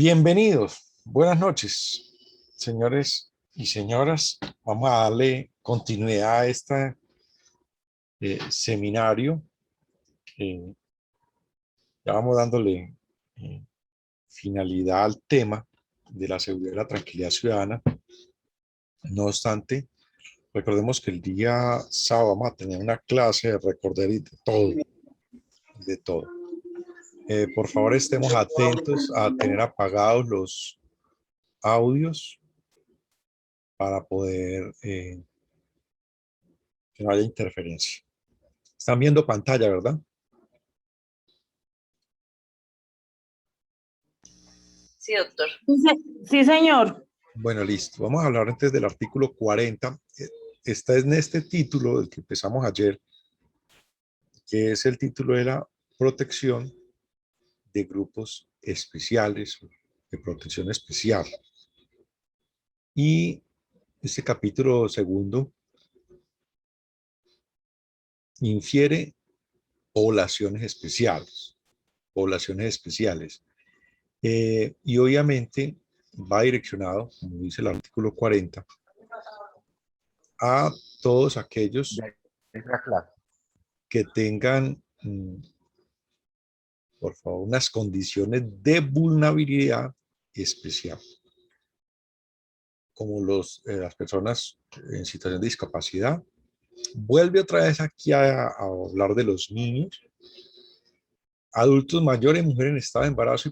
Bienvenidos, buenas noches, señores y señoras. Vamos a darle continuidad a este seminario. Ya vamos dándole eh, finalidad al tema de la seguridad y la tranquilidad ciudadana. No obstante, recordemos que el día sábado vamos a tener una clase de recordar y de todo, de todo. Por favor, estemos atentos a tener apagados los audios para poder que no haya interferencia. Están viendo pantalla, ¿verdad? Sí, doctor. Sí, señor. Bueno, listo. Vamos a hablar antes del artículo 40. Está en este título del que empezamos ayer, que es el título de la protección de grupos especiales, de protección especial. Y este capítulo segundo infiere poblaciones especiales, poblaciones especiales. Y obviamente va direccionado, como dice el artículo 40, a todos aquellos que tengan, por favor, unas condiciones de vulnerabilidad especial, como las personas en situación de discapacidad. Vuelve otra vez aquí a hablar de los niños, adultos mayores, mujeres en estado de embarazo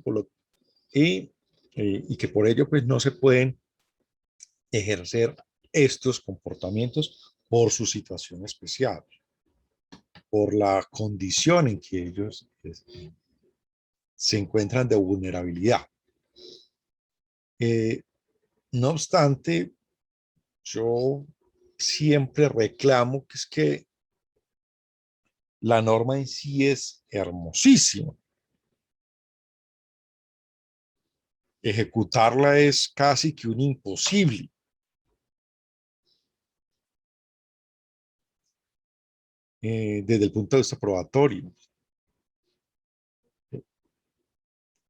y que por ello pues no se pueden ejercer estos comportamientos por su situación especial, por la condición en que ellos se encuentran de vulnerabilidad. No obstante, yo siempre reclamo que es que la norma en sí es hermosísima. Ejecutarla es casi que un imposible. Desde el punto de vista probatorio.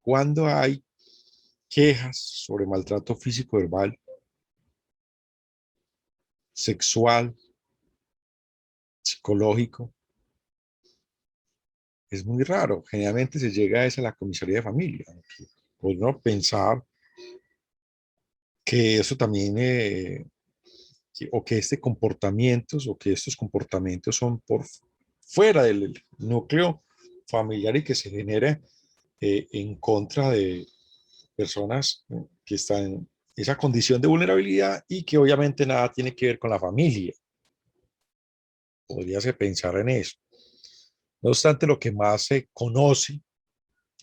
Cuando hay quejas sobre maltrato físico, verbal, sexual, psicológico, es muy raro. Generalmente se llega a la comisaría de familia. Pues no pensar que eso también, o que estos comportamientos son por fuera del núcleo familiar y que se genera en contra de personas que están en esa condición de vulnerabilidad y que obviamente nada tiene que ver con la familia. Podríase pensar en eso. No obstante, lo que más se conoce,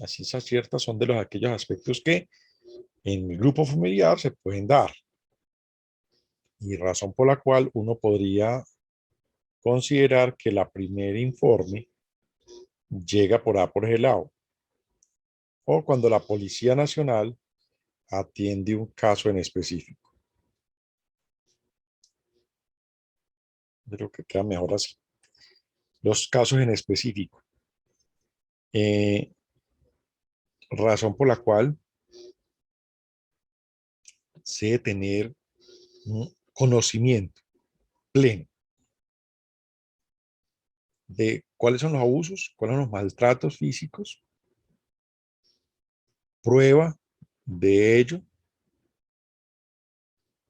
a ciencia cierta, son de aquellos aspectos que en el grupo familiar se pueden dar. Y razón por la cual uno podría considerar que la primer informe llega por ese lado. O cuando la Policía Nacional atiende un caso en específico. Creo que queda mejor así. Los casos en específico. Razón por la cual se debe tener un conocimiento pleno de cuáles son los abusos, cuáles son los maltratos físicos, prueba de ello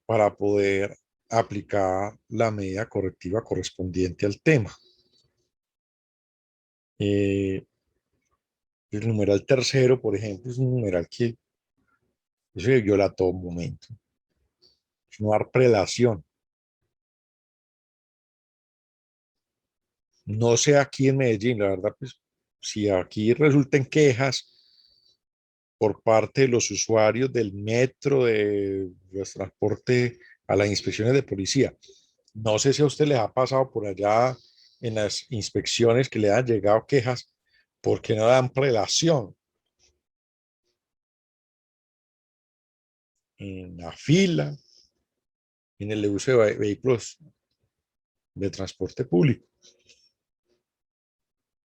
para poder aplicar la medida correctiva correspondiente al tema. El numeral tercero, por ejemplo, es un numeral que eso se viola a todo momento. Es no dar prelación. No sé aquí en Medellín, la verdad, pues si aquí resulten quejas por parte de los usuarios del metro, de los transporte a las inspecciones de policía. No sé si a usted les ha pasado por allá en las inspecciones que le han llegado quejas porque no dan prelación en la fila, en el uso de vehículos de transporte público.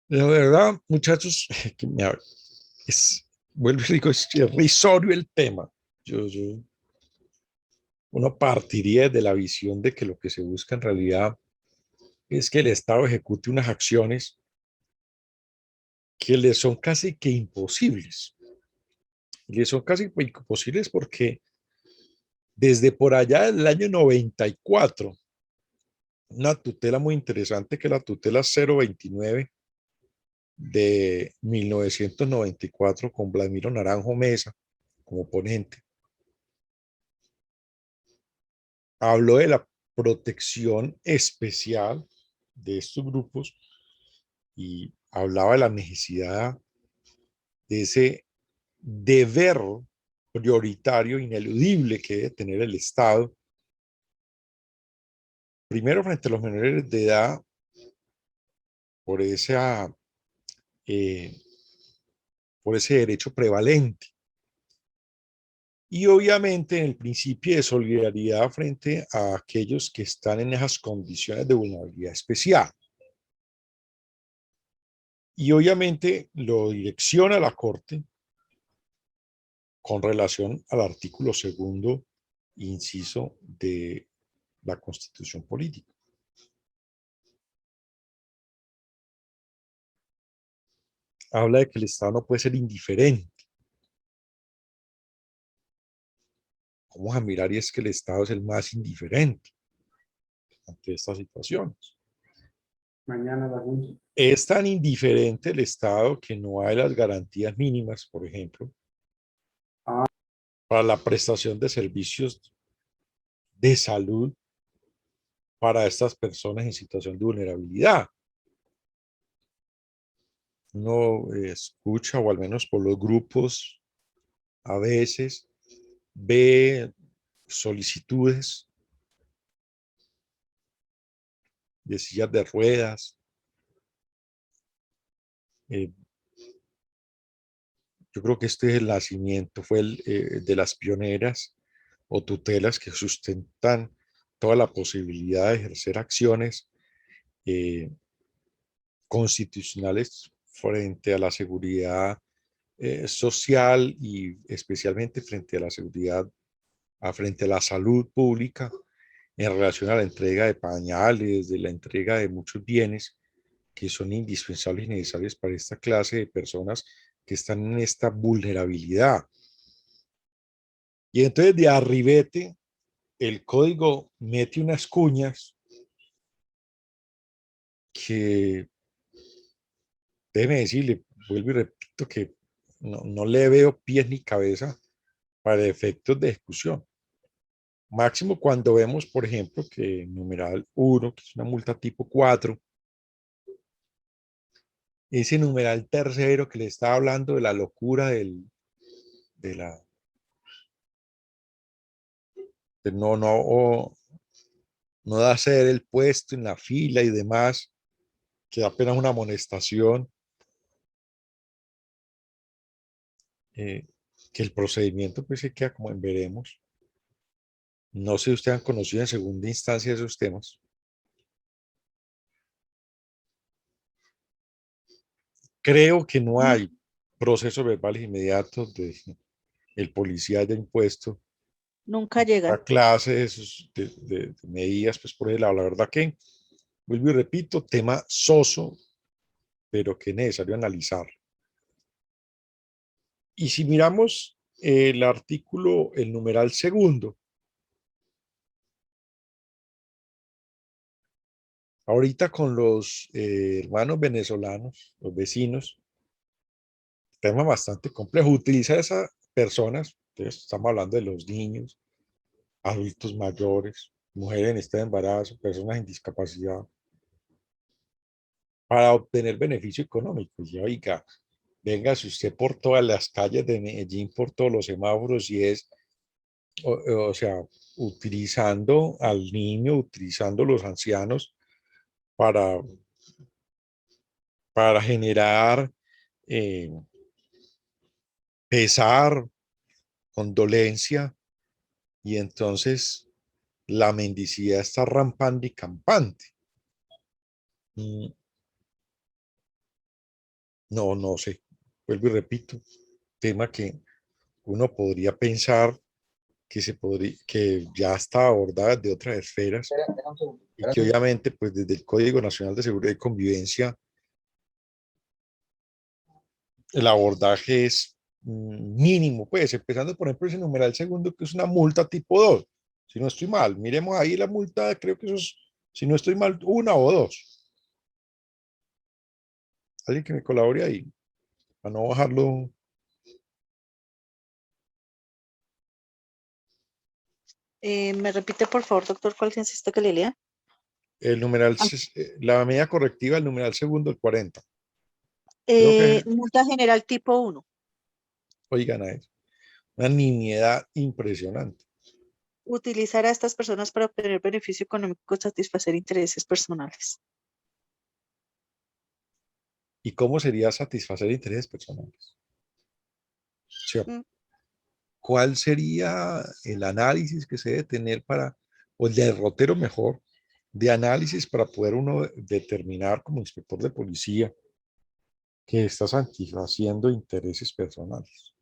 La verdad, muchachos, es vuelvo y digo, es irrisorio el tema. Uno partiría de la visión de que lo que se busca en realidad es que el Estado ejecute unas acciones que le son casi que imposibles. Y le son casi que imposibles porque desde por allá del año 94, una tutela muy interesante que es la tutela 029 de 1994 con Vladimiro Naranjo Mesa como ponente, habló de la protección especial de estos grupos y hablaba de la necesidad de ese deber prioritario, ineludible que debe tener el Estado, primero frente a los menores de edad, por, esa, eh, por ese derecho prevalente. Y obviamente en el principio de solidaridad frente a aquellos que están en esas condiciones de vulnerabilidad especial. Y obviamente lo direcciona la Corte con relación al artículo segundo, inciso de la Constitución Política. Habla de que el Estado no puede ser indiferente. Vamos a mirar y es que el Estado es el más indiferente ante estas situaciones. Mañana la junta. Es tan indiferente el Estado que no hay las garantías mínimas, por ejemplo, para la prestación de servicios de salud para estas personas en situación de vulnerabilidad. Uno escucha, o al menos por los grupos, a veces ve solicitudes de sillas de ruedas. Yo creo que este es el nacimiento, fue el de las pioneras o tutelas que sustentan toda la posibilidad de ejercer acciones constitucionales frente a la seguridad social y especialmente frente a la seguridad, frente a la salud pública en relación a la entrega de pañales, de la entrega de muchos bienes que son indispensables y necesarios para esta clase de personas que están en esta vulnerabilidad. Y entonces de arribete, el código mete unas cuñas que, déjeme decirle, vuelvo y repito que no le veo pies ni cabeza para efectos de ejecución. Máximo cuando vemos, por ejemplo, que numeral 1, que es una multa tipo 4, ese numeral tercero que le está hablando de la locura de la de no de hacer el puesto en la fila y demás, que da apenas una amonestación, que el procedimiento pues se queda como en veremos. No sé si ustedes han conocido en segunda instancia esos temas. Creo que no hay procesos verbales inmediatos de el policía haya impuesto Nunca llegan. a clase de medidas, pues por el lado. La verdad que, vuelvo y repito, tema soso, pero que es necesario analizar. Y si miramos el artículo, el numeral segundo, ahorita con los hermanos venezolanos, los vecinos, tema bastante complejo. Utiliza esas personas, entonces estamos hablando de los niños, adultos mayores, mujeres en este embarazo, personas en discapacidad, para obtener beneficio económico. Y oiga, venga, si usted por todas las calles de Medellín, por todos los semáforos, y es, o sea, utilizando al niño, utilizando los ancianos para, para generar pesar, condolencia, y entonces la mendicidad está rampante y campante. No sé, vuelvo y repito, tema que uno podría pensar que ya está abordada de otras esferas y que obviamente pues desde el Código Nacional de Seguridad y Convivencia el abordaje es mínimo, pues empezando por ejemplo ese numeral segundo que es una multa tipo 2, si no estoy mal, miremos ahí la multa, creo que eso es, si no estoy mal, 1 o 2. Alguien que me colabore ahí, para no bajarlo. ¿Me repite, por favor, doctor, cuál necesita que le lea? El numeral, la medida correctiva, el numeral segundo, el 40. Creo que, Multa general tipo 1. oigan a eso, una nimiedad impresionante. Utilizar a estas personas para obtener beneficio económico y satisfacer intereses personales. ¿Y cómo sería satisfacer intereses personales? O sea, Mm, ¿cuál sería el análisis que se debe tener para, o el derrotero mejor, de análisis para poder uno determinar como inspector de policía que está satisfaciendo intereses personales?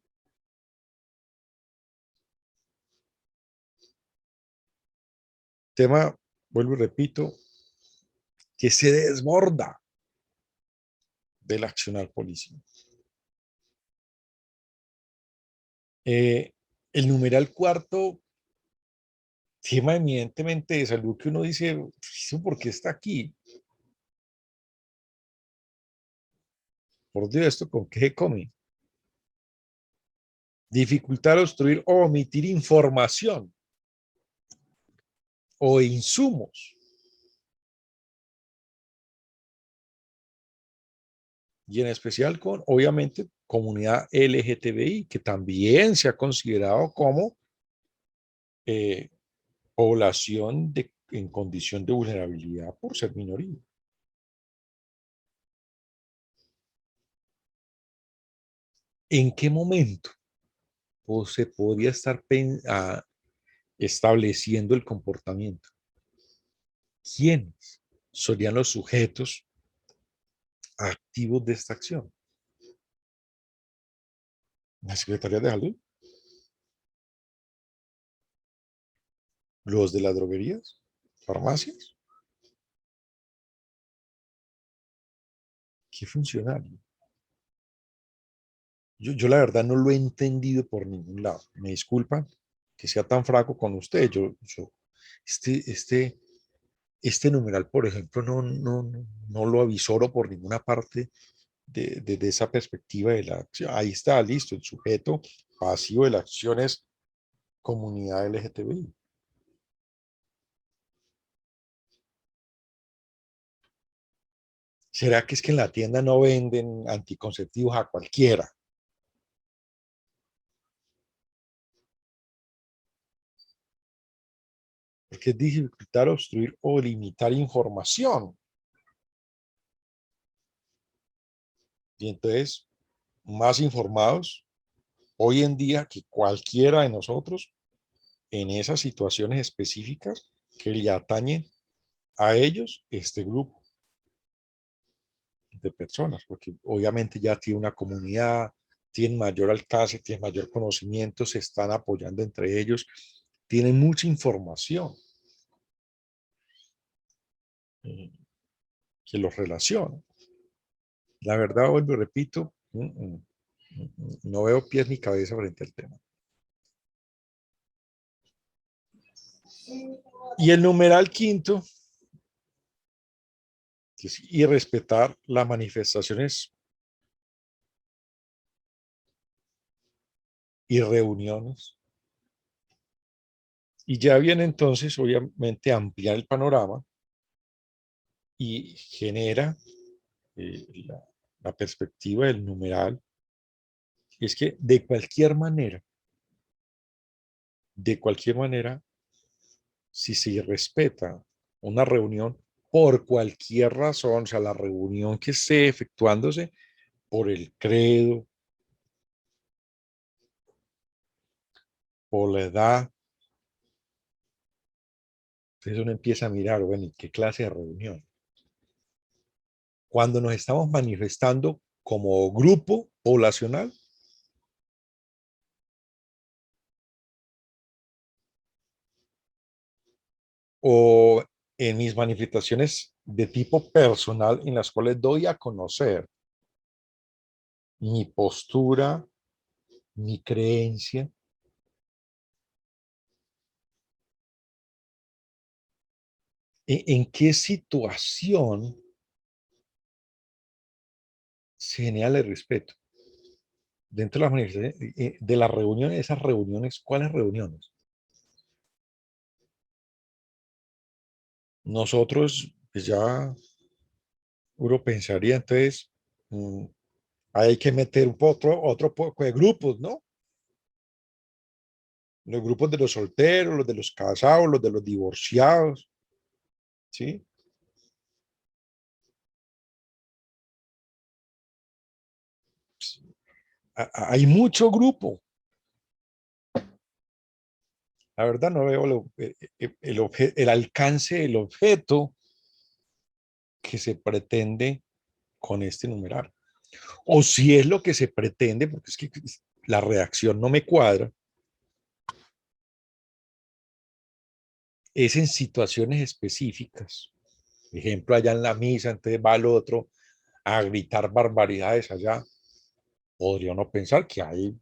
Tema, vuelvo y repito, que se desborda del accionar policial. Eh, el numeral cuarto, tema eminentemente de salud que uno dice, ¿eso por qué está aquí? Por Dios, ¿esto con qué se come? Dificultar, obstruir o omitir información o insumos. Y en especial con, obviamente, comunidad LGTBI, que también se ha considerado como eh, población en condición de vulnerabilidad por ser minoría. ¿En qué momento se podría estar estableciendo el comportamiento? ¿Quiénes serían los sujetos activos de esta acción? ¿La Secretaría de Salud? ¿Los de las droguerías? ¿Farmacias? ¿Qué funcionario? Yo la verdad no lo he entendido por ningún lado. Me disculpan que sea tan fraco con usted. Este, este, este numeral, por ejemplo, no lo avisoro por ninguna parte de esa perspectiva de la acción. Ahí está, listo, el sujeto pasivo de la acción es comunidad LGTBI. ¿Será que es que en la tienda no venden anticonceptivos a cualquiera? Porque es dificultar, obstruir o limitar información. Y entonces, más informados hoy en día que cualquiera de nosotros en esas situaciones específicas que le atañen a ellos, este grupo de personas, porque obviamente ya tiene una comunidad, tienen mayor alcance, tienen mayor conocimiento, se están apoyando entre ellos, tienen mucha información que los relaciona. La verdad, vuelvo y repito, no veo pies ni cabeza frente al tema. Y el numeral quinto, que es irrespetar las manifestaciones y reuniones. Y ya viene entonces, obviamente, ampliar el panorama y genera la perspectiva del numeral. Y es que de cualquier manera, si se respeta una reunión por cualquier razón, o sea, la reunión que esté efectuándose por el credo, por la edad, entonces uno empieza a mirar, bueno, ¿y qué clase de reunión? Cuando nos estamos manifestando como grupo poblacional, o en mis manifestaciones de tipo personal en las cuales doy a conocer mi postura, mi creencia, en qué situación se genera el respeto dentro de las manifestaciones, de las reuniones, esas reuniones, ¿cuáles reuniones? Nosotros, pues ya uno pensaría, entonces, hay que meter otro poco de grupos, ¿no? Los grupos de los solteros, los de los casados, los de los divorciados, ¿sí? Hay mucho grupo. La verdad no veo el alcance del objeto que se pretende con este numeral. O si es lo que se pretende, porque es que la reacción no me cuadra, es en situaciones específicas. Por ejemplo, allá en la misa, entonces va el otro a gritar barbaridades allá. Podría uno pensar que ahí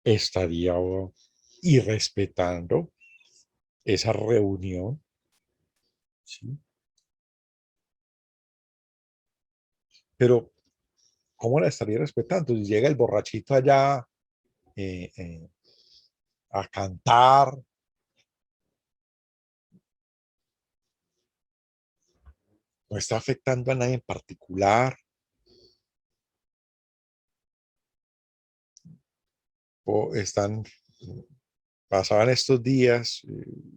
estaría irrespetando esa reunión, ¿sí? Pero, ¿cómo la estaría respetando? Si llega el borrachito allá eh, eh, a cantar, no está afectando a nadie en particular, o están, pasaban estos días,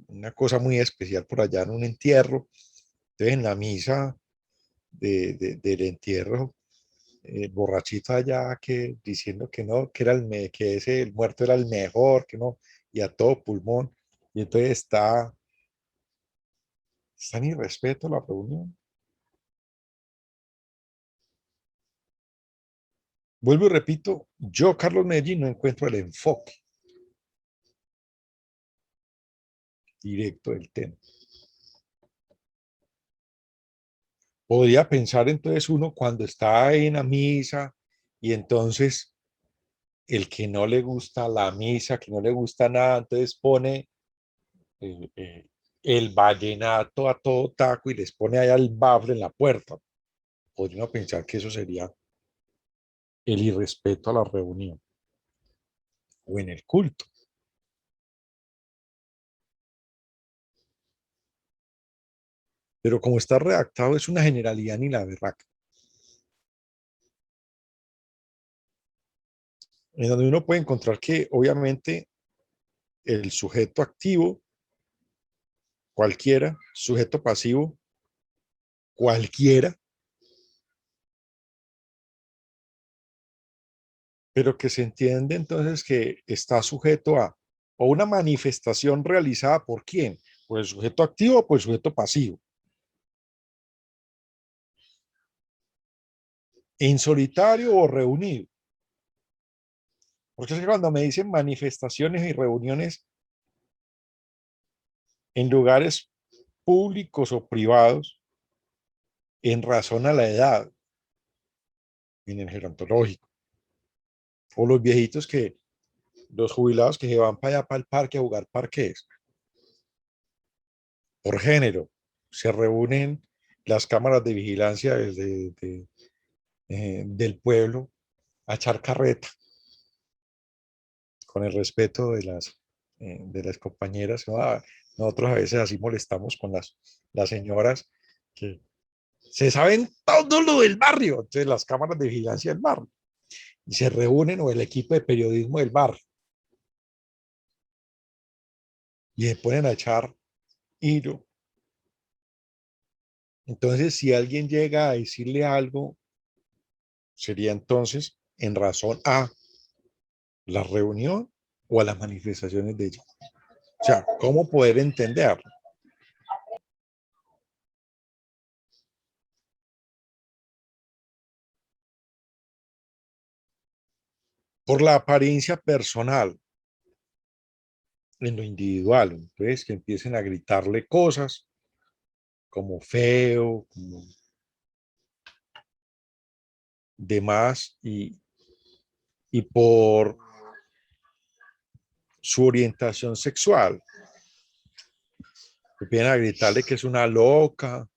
una cosa muy especial por allá en un entierro, entonces en la misa del entierro, el borrachito allá que diciendo que no, que era que ese el muerto era el mejor, que no, y a todo pulmón, y entonces está en irrespeto a la reunión. Vuelvo y repito, yo, Carlos Medellín, no encuentro el enfoque directo del tema. Podría pensar entonces uno cuando está en la misa y entonces el que no le gusta la misa, que no le gusta nada, entonces pone eh, eh, el vallenato a todo taco y les pone allá el bafle en la puerta. Podría uno pensar que eso sería el irrespeto a la reunión o en el culto. Pero como está redactado es una generalidad ni la berraca, en donde uno puede encontrar que obviamente el sujeto activo, cualquiera, sujeto pasivo, cualquiera, pero que se entiende entonces que está sujeto a o una manifestación realizada por quién, por el sujeto activo o por el sujeto pasivo, en solitario o reunido. Porque es que cuando me dicen manifestaciones y reuniones en lugares públicos o privados, en razón a la edad, en el gerontológico, o los viejitos que, los jubilados que se van para allá para el parque a jugar parques, por género, se reúnen las cámaras de vigilancia del pueblo a echar carreta, con el respeto de las compañeras. ¿No? Nosotros a veces así molestamos con las señoras que se saben todo lo del barrio, entonces las cámaras de vigilancia del barrio, y se reúnen o el equipo de periodismo del barrio, y se ponen a echar hilo. Entonces, si alguien llega a decirle algo, sería entonces en razón a la reunión o a las manifestaciones de ella. O sea, ¿cómo poder entenderlo? Por la apariencia personal, en lo individual. Entonces, que empiecen a gritarle cosas como feo, como demás, y por su orientación sexual. Empiezan a gritarle que es una loca.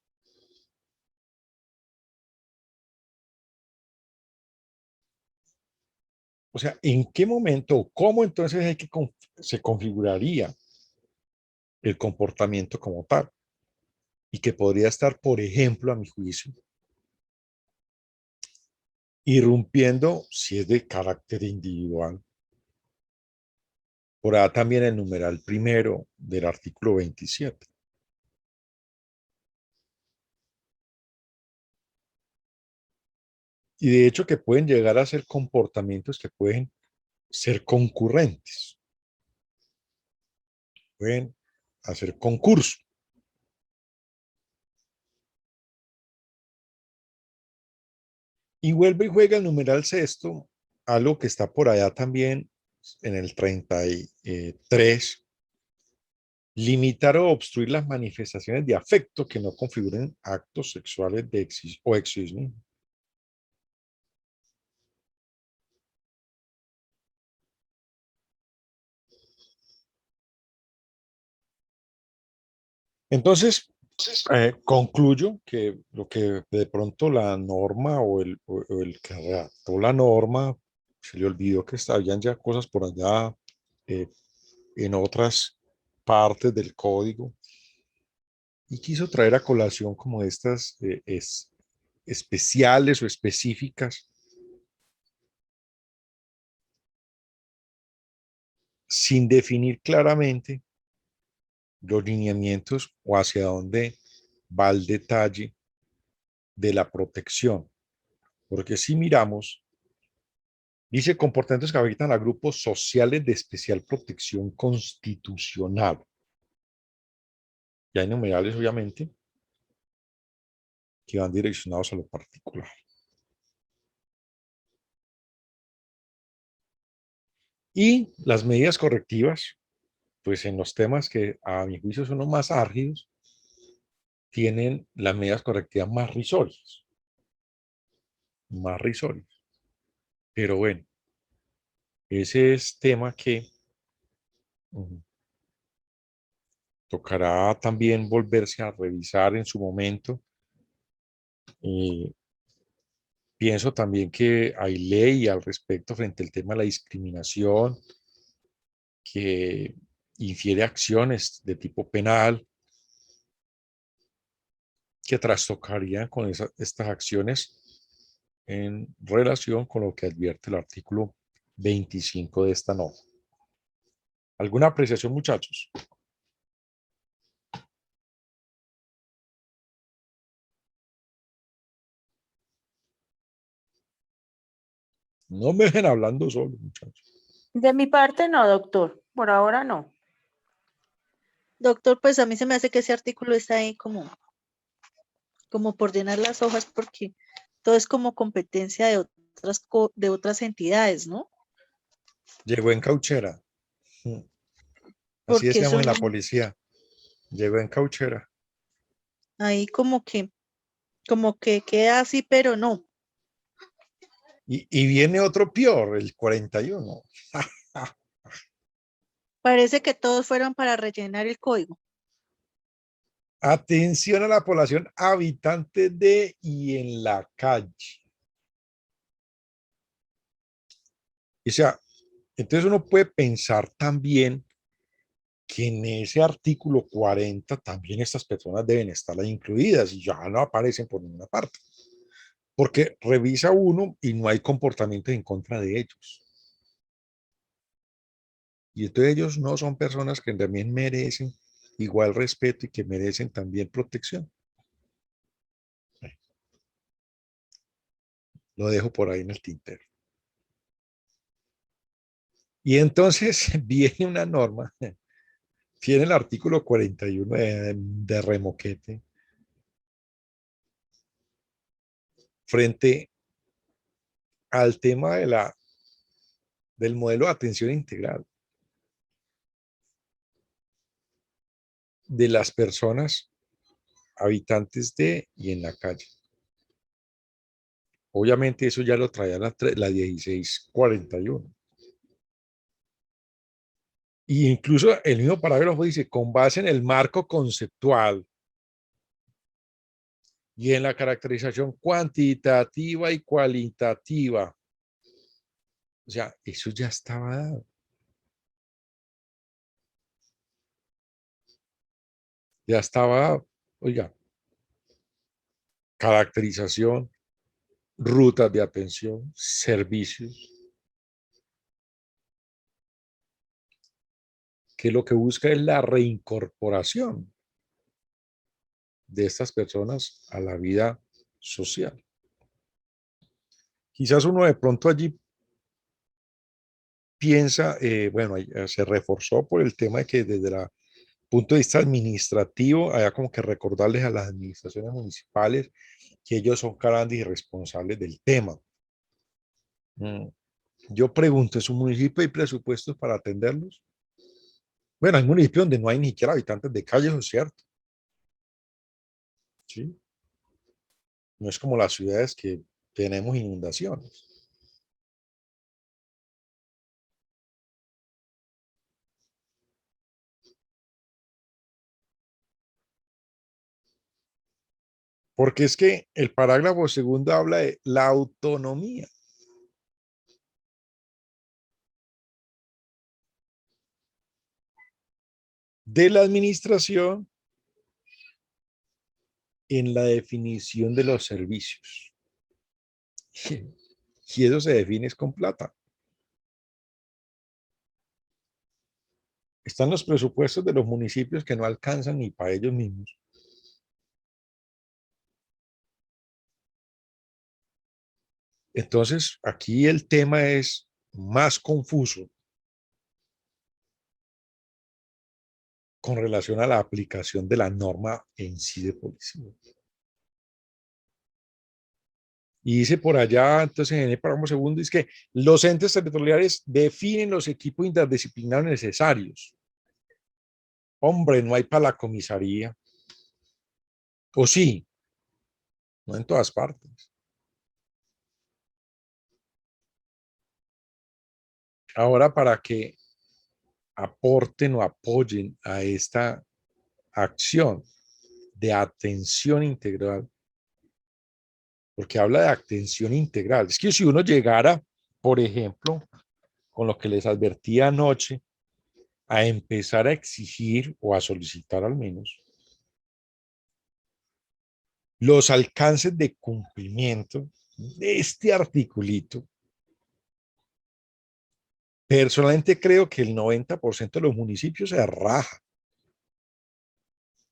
O sea, ¿en qué momento, cómo entonces se configuraría el comportamiento como tal? Y que podría estar, por ejemplo, a mi juicio, irrumpiendo si es de carácter individual. Por ahí también el numeral primero del artículo 27. Y de hecho que pueden llegar a ser comportamientos que pueden ser concurrentes. Pueden hacer concurso. Y vuelve y juega el numeral sexto, algo que está por allá también en el 33, limitar o obstruir las manifestaciones de afecto que no configuren actos sexuales de o exhibicionismo. Entonces, concluyo que lo que de pronto la norma o el que redactó la norma se le olvidó que habían ya cosas por allá eh, en otras partes del código y quiso traer a colación como estas especiales o específicas sin definir claramente los lineamientos o hacia dónde va el detalle de la protección. Porque si miramos, dice comportamientos que afectan a grupos sociales de especial protección constitucional. Y hay numerales, obviamente, que van direccionados a lo particular. Y las medidas correctivas, pues en los temas que a mi juicio son los más álgidos, tienen las medidas correctivas más risorias. Más risorias. Pero bueno, ese es tema que tocará también volverse a revisar en su momento. Pienso también que hay ley al respecto frente al tema de la discriminación, que infiere acciones de tipo penal, que trastocarían con estas acciones en relación con lo que advierte el artículo 25 de esta norma. ¿Alguna apreciación, muchachos? No me dejen hablando solo, muchachos. De mi parte no, doctor. Por ahora no. Doctor, pues a mí se me hace que ese artículo está ahí como por llenar las hojas porque todo es como competencia de otras entidades, ¿no? Llegó en cauchera. Así Porque eso decíamos en la no, policía. Llegó en cauchera. ahí como que queda así, pero no. Y viene otro peor, el 41. Parece que todos fueron para rellenar el código. Atención a la población habitante de y en la calle. O sea, entonces uno puede pensar también que en ese artículo 40 también estas personas deben estar ahí incluidas y ya no aparecen por ninguna parte. Porque revisa uno y no hay comportamientos en contra de ellos. Y entonces ellos no son personas que también merecen igual respeto y que merecen también protección. Lo dejo por ahí en el tintero. Y entonces viene una norma, tiene el artículo 41 de remoquete frente al tema del modelo de atención integral. de las personas habitantes de y en la calle. Obviamente eso ya lo traía la 1641. Y incluso el mismo parágrafo dice, con base en el marco conceptual y en la caracterización cuantitativa y cualitativa. O sea, eso ya estaba dado. Ya estaba dado. Oiga, caracterización, rutas de atención, servicios, que lo que busca es la reincorporación de estas personas a la vida social. Quizás uno de pronto allí piensa, bueno, se reforzó por el tema de que desde el punto de vista administrativo, había como que recordarles a las administraciones municipales que ellos son grandes y responsables del tema. Yo pregunto, ¿en su municipio hay presupuestos para atenderlos? Bueno, hay municipios donde no hay ni siquiera habitantes de calle, eso es cierto. ¿Sí? No es como las ciudades que tenemos inundaciones. Porque es que el parágrafo segundo habla de la autonomía. De la administración en la definición de los servicios. Y eso se define es con plata. Están los presupuestos de los municipios que no alcanzan ni para ellos mismos. Entonces, aquí el tema es más confuso con relación a la aplicación de la norma en sí de policía. Y dice por allá, entonces en el párrafo segundo, es que los entes territoriales definen los equipos interdisciplinarios necesarios. Hombre, no hay para la comisaría. O sí, no en todas partes. Ahora, para que aporten o apoyen a esta acción de atención integral, porque habla de atención integral. Es que si uno llegara, por ejemplo, con lo que les advertí anoche, a empezar a exigir o a solicitar al menos los alcances de cumplimiento de este articulito, personalmente creo que el 90% de los municipios se raja.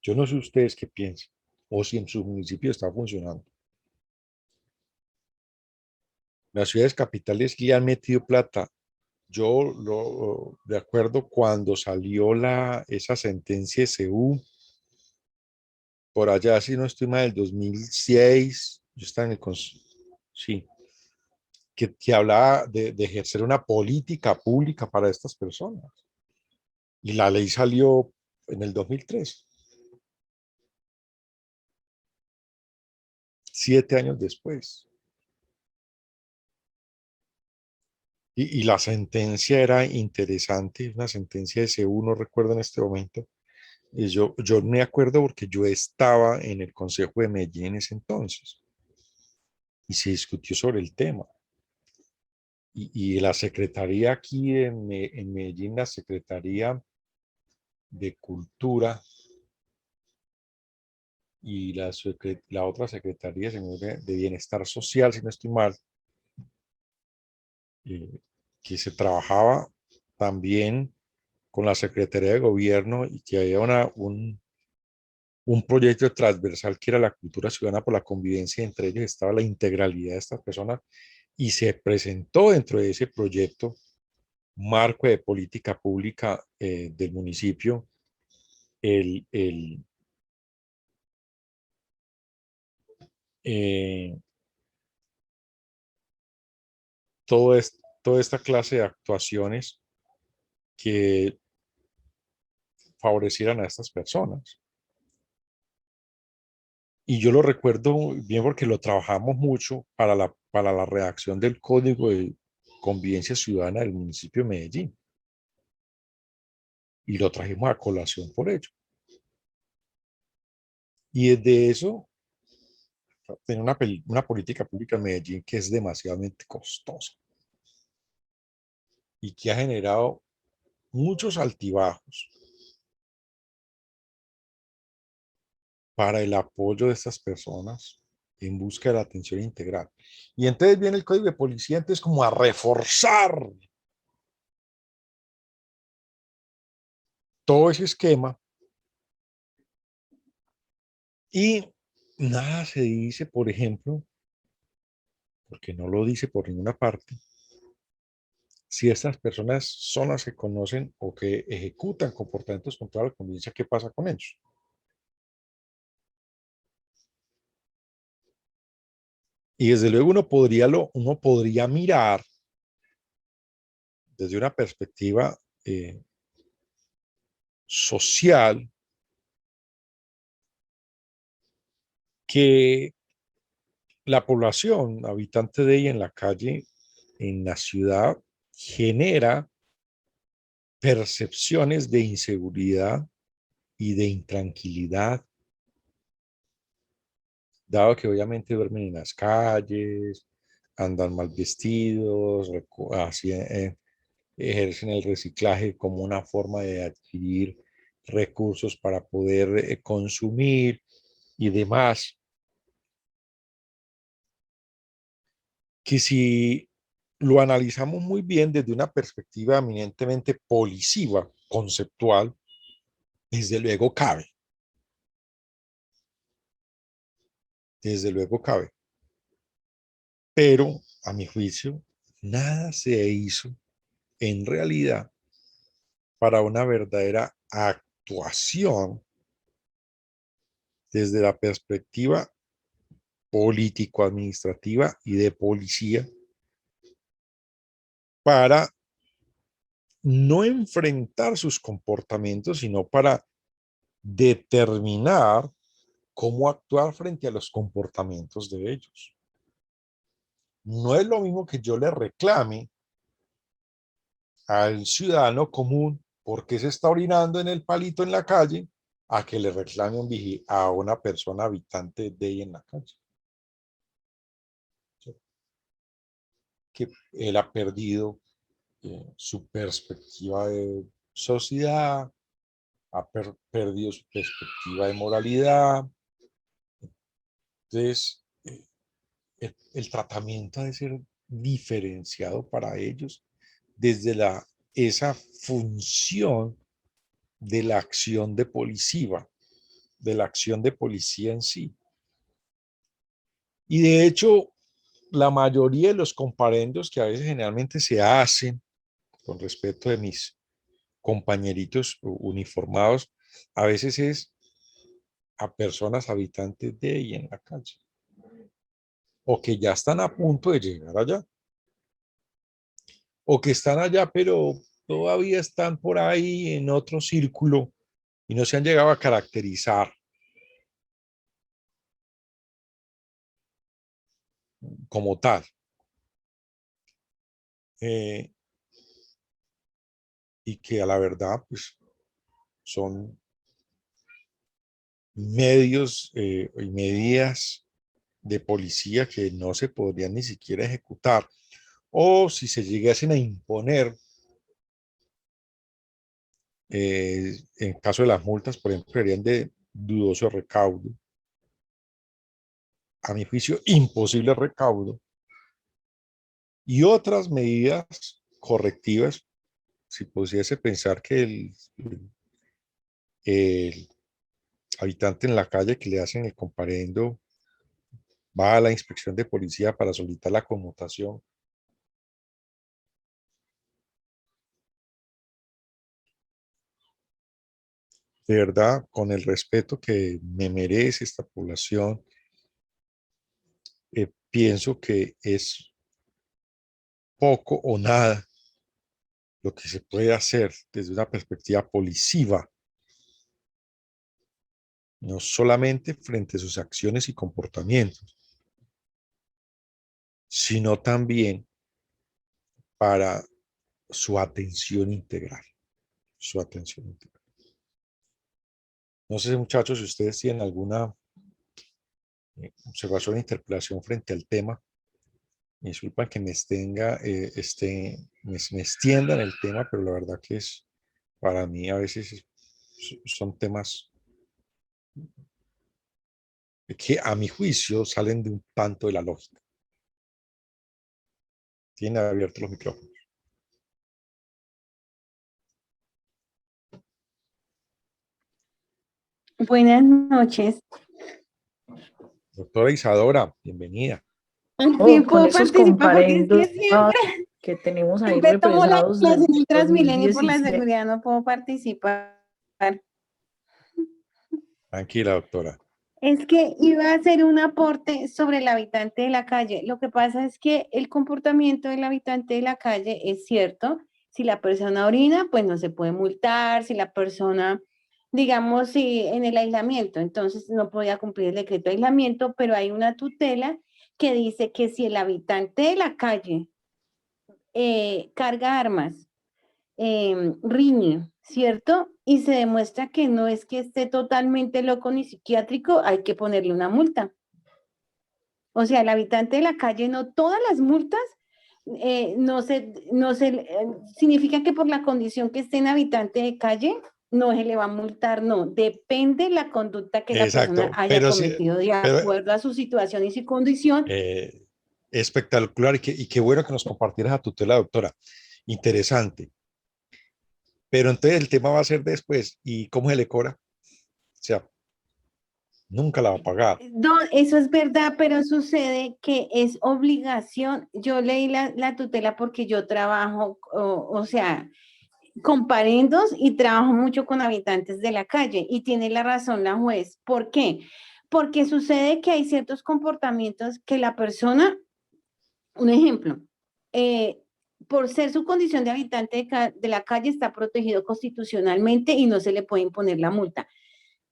Yo no sé ustedes qué piensan o si en su municipio está funcionando. Las ciudades capitales le han metido plata. De acuerdo cuando salió esa sentencia SU, por allá, si no estoy mal, del 2006, yo estaba en sí, que hablaba de ejercer una política pública para estas personas. Y la ley salió en el 2003, 7 años después. Y la sentencia era interesante, una sentencia de SU, no recuerdo en este momento. Y yo me acuerdo porque yo estaba en el Consejo de Medellín en ese entonces y se discutió sobre el tema. Y la secretaría aquí en Medellín, la Secretaría de Cultura y la otra Secretaría de Bienestar Social, si no estoy mal, que se trabajaba también con la Secretaría de Gobierno y que había un proyecto transversal que era la cultura ciudadana por la convivencia, entre ellos estaba la integralidad de estas personas y se presentó dentro de ese proyecto marco de política pública del municipio el, el, eh, toda esta clase de actuaciones que favorecieran a estas personas. Y yo lo recuerdo bien porque lo trabajamos mucho para la redacción del Código de Convivencia Ciudadana del municipio de Medellín. Y lo trajimos a colación por ello. Y desde eso, tiene una política pública en Medellín que es demasiadamente costosa y que ha generado muchos altibajos para el apoyo de estas personas en busca de la atención integral. Y entonces viene el Código de Policía, entonces como a reforzar todo ese esquema y nada se dice, por ejemplo, porque no lo dice por ninguna parte, si estas personas son las que conocen o que ejecutan comportamientos contra la convivencia, ¿qué pasa con ellos? Y desde luego uno podría mirar desde una perspectiva social que la población habitante de ella en la calle, en la ciudad, genera percepciones de inseguridad y de intranquilidad, dado que obviamente duermen en las calles, andan mal vestidos, así, ejercen el reciclaje como una forma de adquirir recursos para poder consumir y demás, que si lo analizamos muy bien desde una perspectiva eminentemente policiva, conceptual, desde luego cabe, desde luego cabe. Pero, a mi juicio, nada se hizo en realidad para una verdadera actuación desde la perspectiva político-administrativa y de policía para no enfrentar sus comportamientos, sino para determinar cómo actuar frente a los comportamientos de ellos. No es lo mismo que yo le reclame al ciudadano común por qué se está orinando en el palito en la calle, a que le reclame a una persona habitante de ahí en la calle. Que él ha perdido su perspectiva de sociedad, ha perdido su perspectiva de moralidad. Entonces, el tratamiento ha de ser diferenciado para ellos desde esa función de la acción de policía, de la acción de policía en sí. Y de hecho, la mayoría de los comparendos que a veces generalmente se hacen con respecto de mis compañeritos uniformados, a veces es a personas habitantes de ahí en la calle, o que ya están a punto de llegar allá, o que están allá, pero todavía están por ahí en otro círculo y no se han llegado a caracterizar como tal. Y que a la verdad, pues, son medios y medidas de policía que no se podrían ni siquiera ejecutar. O si se llegasen a imponer, en caso de las multas, por ejemplo, serían de dudoso recaudo. A mi juicio, imposible recaudo. Y otras medidas correctivas, si pudiese pensar que el habitante en la calle que le hacen el comparendo va a la inspección de policía para solicitar la conmutación. De verdad, con el respeto que me merece esta población, pienso que es poco o nada lo que se puede hacer desde una perspectiva policiva no solamente frente a sus acciones y comportamientos, sino también para su atención integral. Su atención integral. No sé, muchachos, si ustedes tienen alguna observación o interpelación frente al tema. Me disculpan que me me extienda en el tema, pero la verdad que es, para mí a veces son temas que a mi juicio salen de un tanto de la lógica. Tienen abiertos los micrófonos. Buenas noches. Doctora Isadora, bienvenida. Al Oh, fin con puedo esos participar porque es que comparendos siempre, que tenemos ahí siempre tomo la represados clase desde en el Transmilenio y por la 2017. seguridad no puedo participar. Tranquila, doctora. Es que iba a hacer un aporte sobre el habitante de la calle. Lo que pasa es que el comportamiento del habitante de la calle es cierto. Si la persona orina, pues no se puede multar. Si la persona, digamos, si en el aislamiento, entonces no podía cumplir el decreto de aislamiento, pero hay una tutela que dice que si el habitante de la calle carga armas, riñe, ¿cierto? Y se demuestra que no es que esté totalmente loco ni psiquiátrico, hay que ponerle una multa. O sea, el habitante de la calle, no todas las multas significa que por la condición que esté en habitante de calle, no se le va a multar, no. Depende de la conducta que la persona Exacto, haya pero sí, cometido de pero acuerdo a su situación y su condición. espectacular y qué bueno que nos compartieras a tutela, doctora. Interesante. Pero entonces el tema va a ser después. ¿Y cómo se le cobra? O sea, nunca la va a pagar. No, eso es verdad, pero sucede que es obligación. Yo leí la tutela porque yo trabajo, o sea, comparendos y trabajo mucho con habitantes de la calle y tiene la razón la juez. ¿Por qué? Porque sucede que hay ciertos comportamientos que la persona, un ejemplo, eh, por ser su condición de habitante de la calle está protegido constitucionalmente y no se le puede imponer la multa.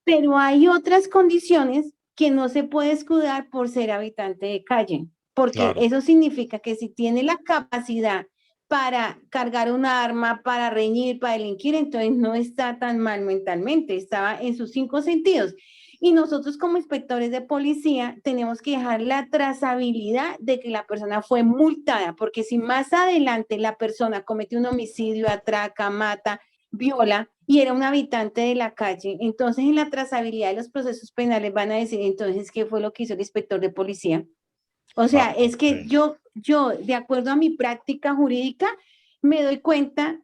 Pero hay otras condiciones que no se puede escudar por ser habitante de calle, porque Claro. eso significa que si tiene la capacidad para cargar un arma, para reñir, para delinquir, entonces no está tan mal mentalmente, estaba en sus 5 sentidos. Y nosotros como inspectores de policía tenemos que dejar la trazabilidad de que la persona fue multada, porque si más adelante la persona comete un homicidio, atraca, mata, viola y era un habitante de la calle, entonces en la trazabilidad de los procesos penales van a decir entonces qué fue lo que hizo el inspector de policía. O sea, es que Okay. yo, de acuerdo a mi práctica jurídica, me doy cuenta,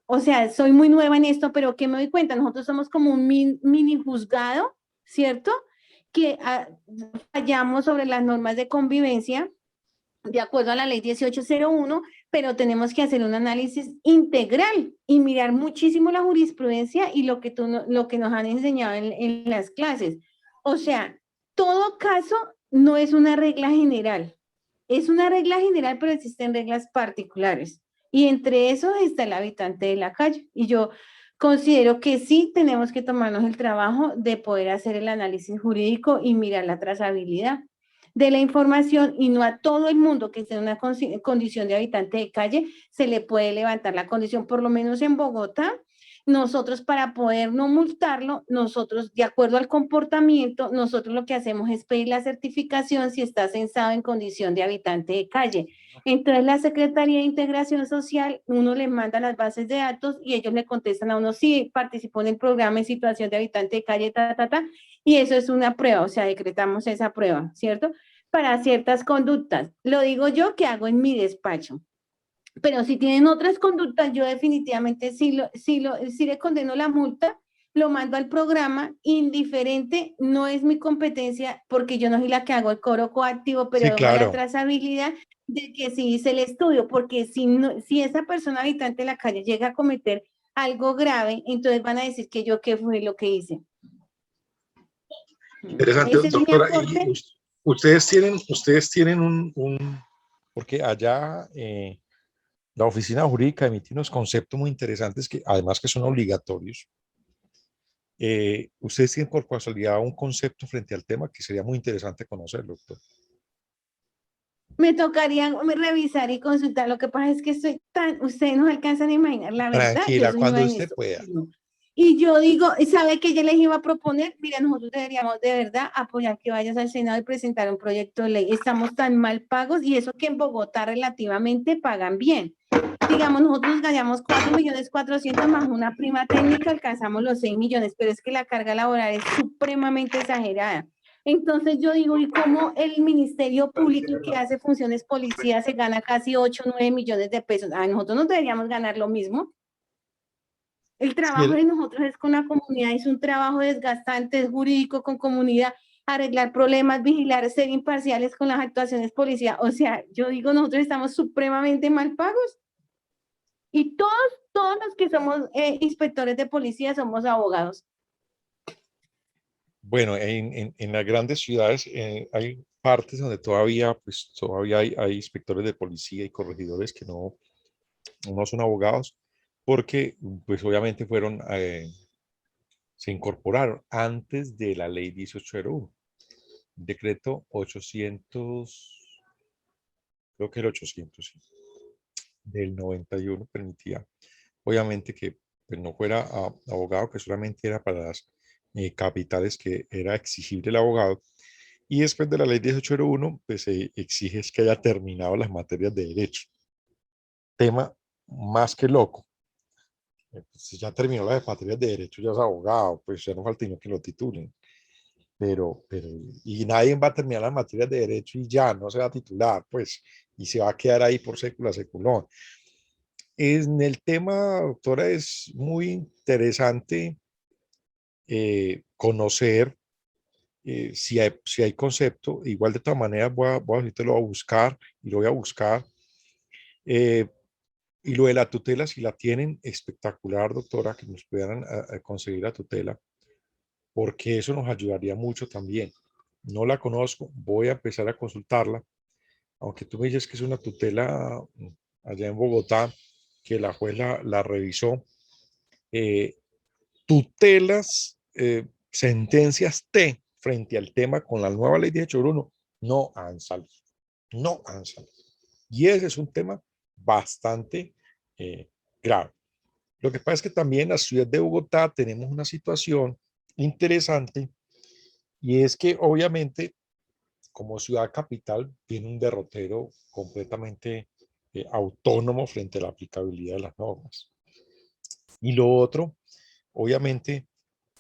o sea, soy muy nueva en esto, pero que me doy cuenta, nosotros somos como un mini juzgado, ¿cierto? Que fallamos sobre las normas de convivencia de acuerdo a la ley 1801, pero tenemos que hacer un análisis integral y mirar muchísimo la jurisprudencia y lo que, lo que nos han enseñado en las clases. O sea, todo caso no es una regla general. Es una regla general, pero existen reglas particulares. Y entre esos está el habitante de la calle. Y yo considero que sí tenemos que tomarnos el trabajo de poder hacer el análisis jurídico y mirar la trazabilidad de la información y no a todo el mundo que esté en una condición de habitante de calle se le puede levantar la condición, por lo menos en Bogotá. Nosotros para poder no multarlo, nosotros de acuerdo al comportamiento, nosotros lo que hacemos es pedir la certificación si está censado en condición de habitante de calle. Entonces la Secretaría de Integración Social, uno le manda las bases de datos y ellos le contestan a uno si participó en el programa en situación de habitante de calle, y eso es una prueba, o sea, decretamos esa prueba, ¿cierto? Para ciertas conductas. Lo digo yo que hago en mi despacho. Pero si tienen otras conductas, yo definitivamente sí le condeno la multa, lo mando al programa, indiferente, no es mi competencia, porque yo no soy la que hago el cobro coactivo, pero Sí, dejo la claro. trazabilidad de que sí hice el estudio, porque si esa persona habitante de la calle llega a cometer algo grave, entonces van a decir que yo qué fue lo que hice. Interesante, Ese es mi doctora. Y aporte. ustedes tienen porque allá la oficina jurídica emite unos conceptos muy interesantes que además que son obligatorios ¿Ustedes tienen por casualidad un concepto frente al tema que sería muy interesante conocerlo, doctor? Me tocaría revisar y consultar. Lo que pasa es que estoy tan, ustedes no alcanzan a imaginar, la verdad, yo Tranquila, soy cuando nueva en usted esto. pueda. Y yo digo, ¿sabe qué yo les iba a proponer? Mira, nosotros deberíamos de verdad apoyar que vayas al Senado y presentar un proyecto de ley. Estamos tan mal pagos y eso que en Bogotá relativamente pagan bien. Digamos, nosotros ganamos 4.400.000 más una prima técnica, alcanzamos los 6 millones, pero es que la carga laboral es supremamente exagerada. Entonces yo digo, ¿y cómo el Ministerio Público que hace funciones policía se gana casi 8 o 9 millones de pesos? A nosotros no deberíamos ganar lo mismo. El Sí, trabajo de nosotros es con la comunidad, es un trabajo desgastante, es jurídico con comunidad, arreglar problemas, vigilar, ser imparciales con las actuaciones policiales. O sea, yo digo, nosotros estamos supremamente mal pagos. Y todos los que somos inspectores de policía somos abogados. bueno, en las grandes ciudades hay partes donde todavía, pues, todavía hay inspectores de policía y corregidores que no son abogados, porque, pues, obviamente se incorporaron antes de la ley 1801, decreto 800, creo que el 800, sí, del 91 permitía, obviamente, que pues, no fuera abogado, que solamente era para las capitales que era exigible el abogado. Y después de la ley 1801, pues se exige es que haya terminado las materias de derecho. Tema más que loco. Pues, si ya terminó las materias de derecho, ya es abogado, pues ya no falta sino que lo titulen. Y nadie va a terminar las materias de derecho y ya no se va a titular, pues, y se va a quedar ahí por sécula seculón. En el tema, doctora, es muy interesante conocer si hay concepto. Igual de todas maneras ahorita lo voy a buscar y lo voy a buscar. Eh, y lo de la tutela, si la tienen, espectacular, doctora, que nos puedan a conseguir la tutela, porque eso nos ayudaría mucho también. No la conozco, voy a empezar a consultarla, aunque tú me dices que es una tutela allá en Bogotá, que la juez la revisó. Eh, Tutelas, sentencias T frente al tema con la nueva ley 1801 no han salido, no han salido. Y ese es un tema bastante grave. Lo que pasa es que también en la ciudad de Bogotá tenemos una situación interesante, y es que obviamente como ciudad capital tiene un derrotero completamente autónomo frente a la aplicabilidad de las normas. Y lo otro, obviamente,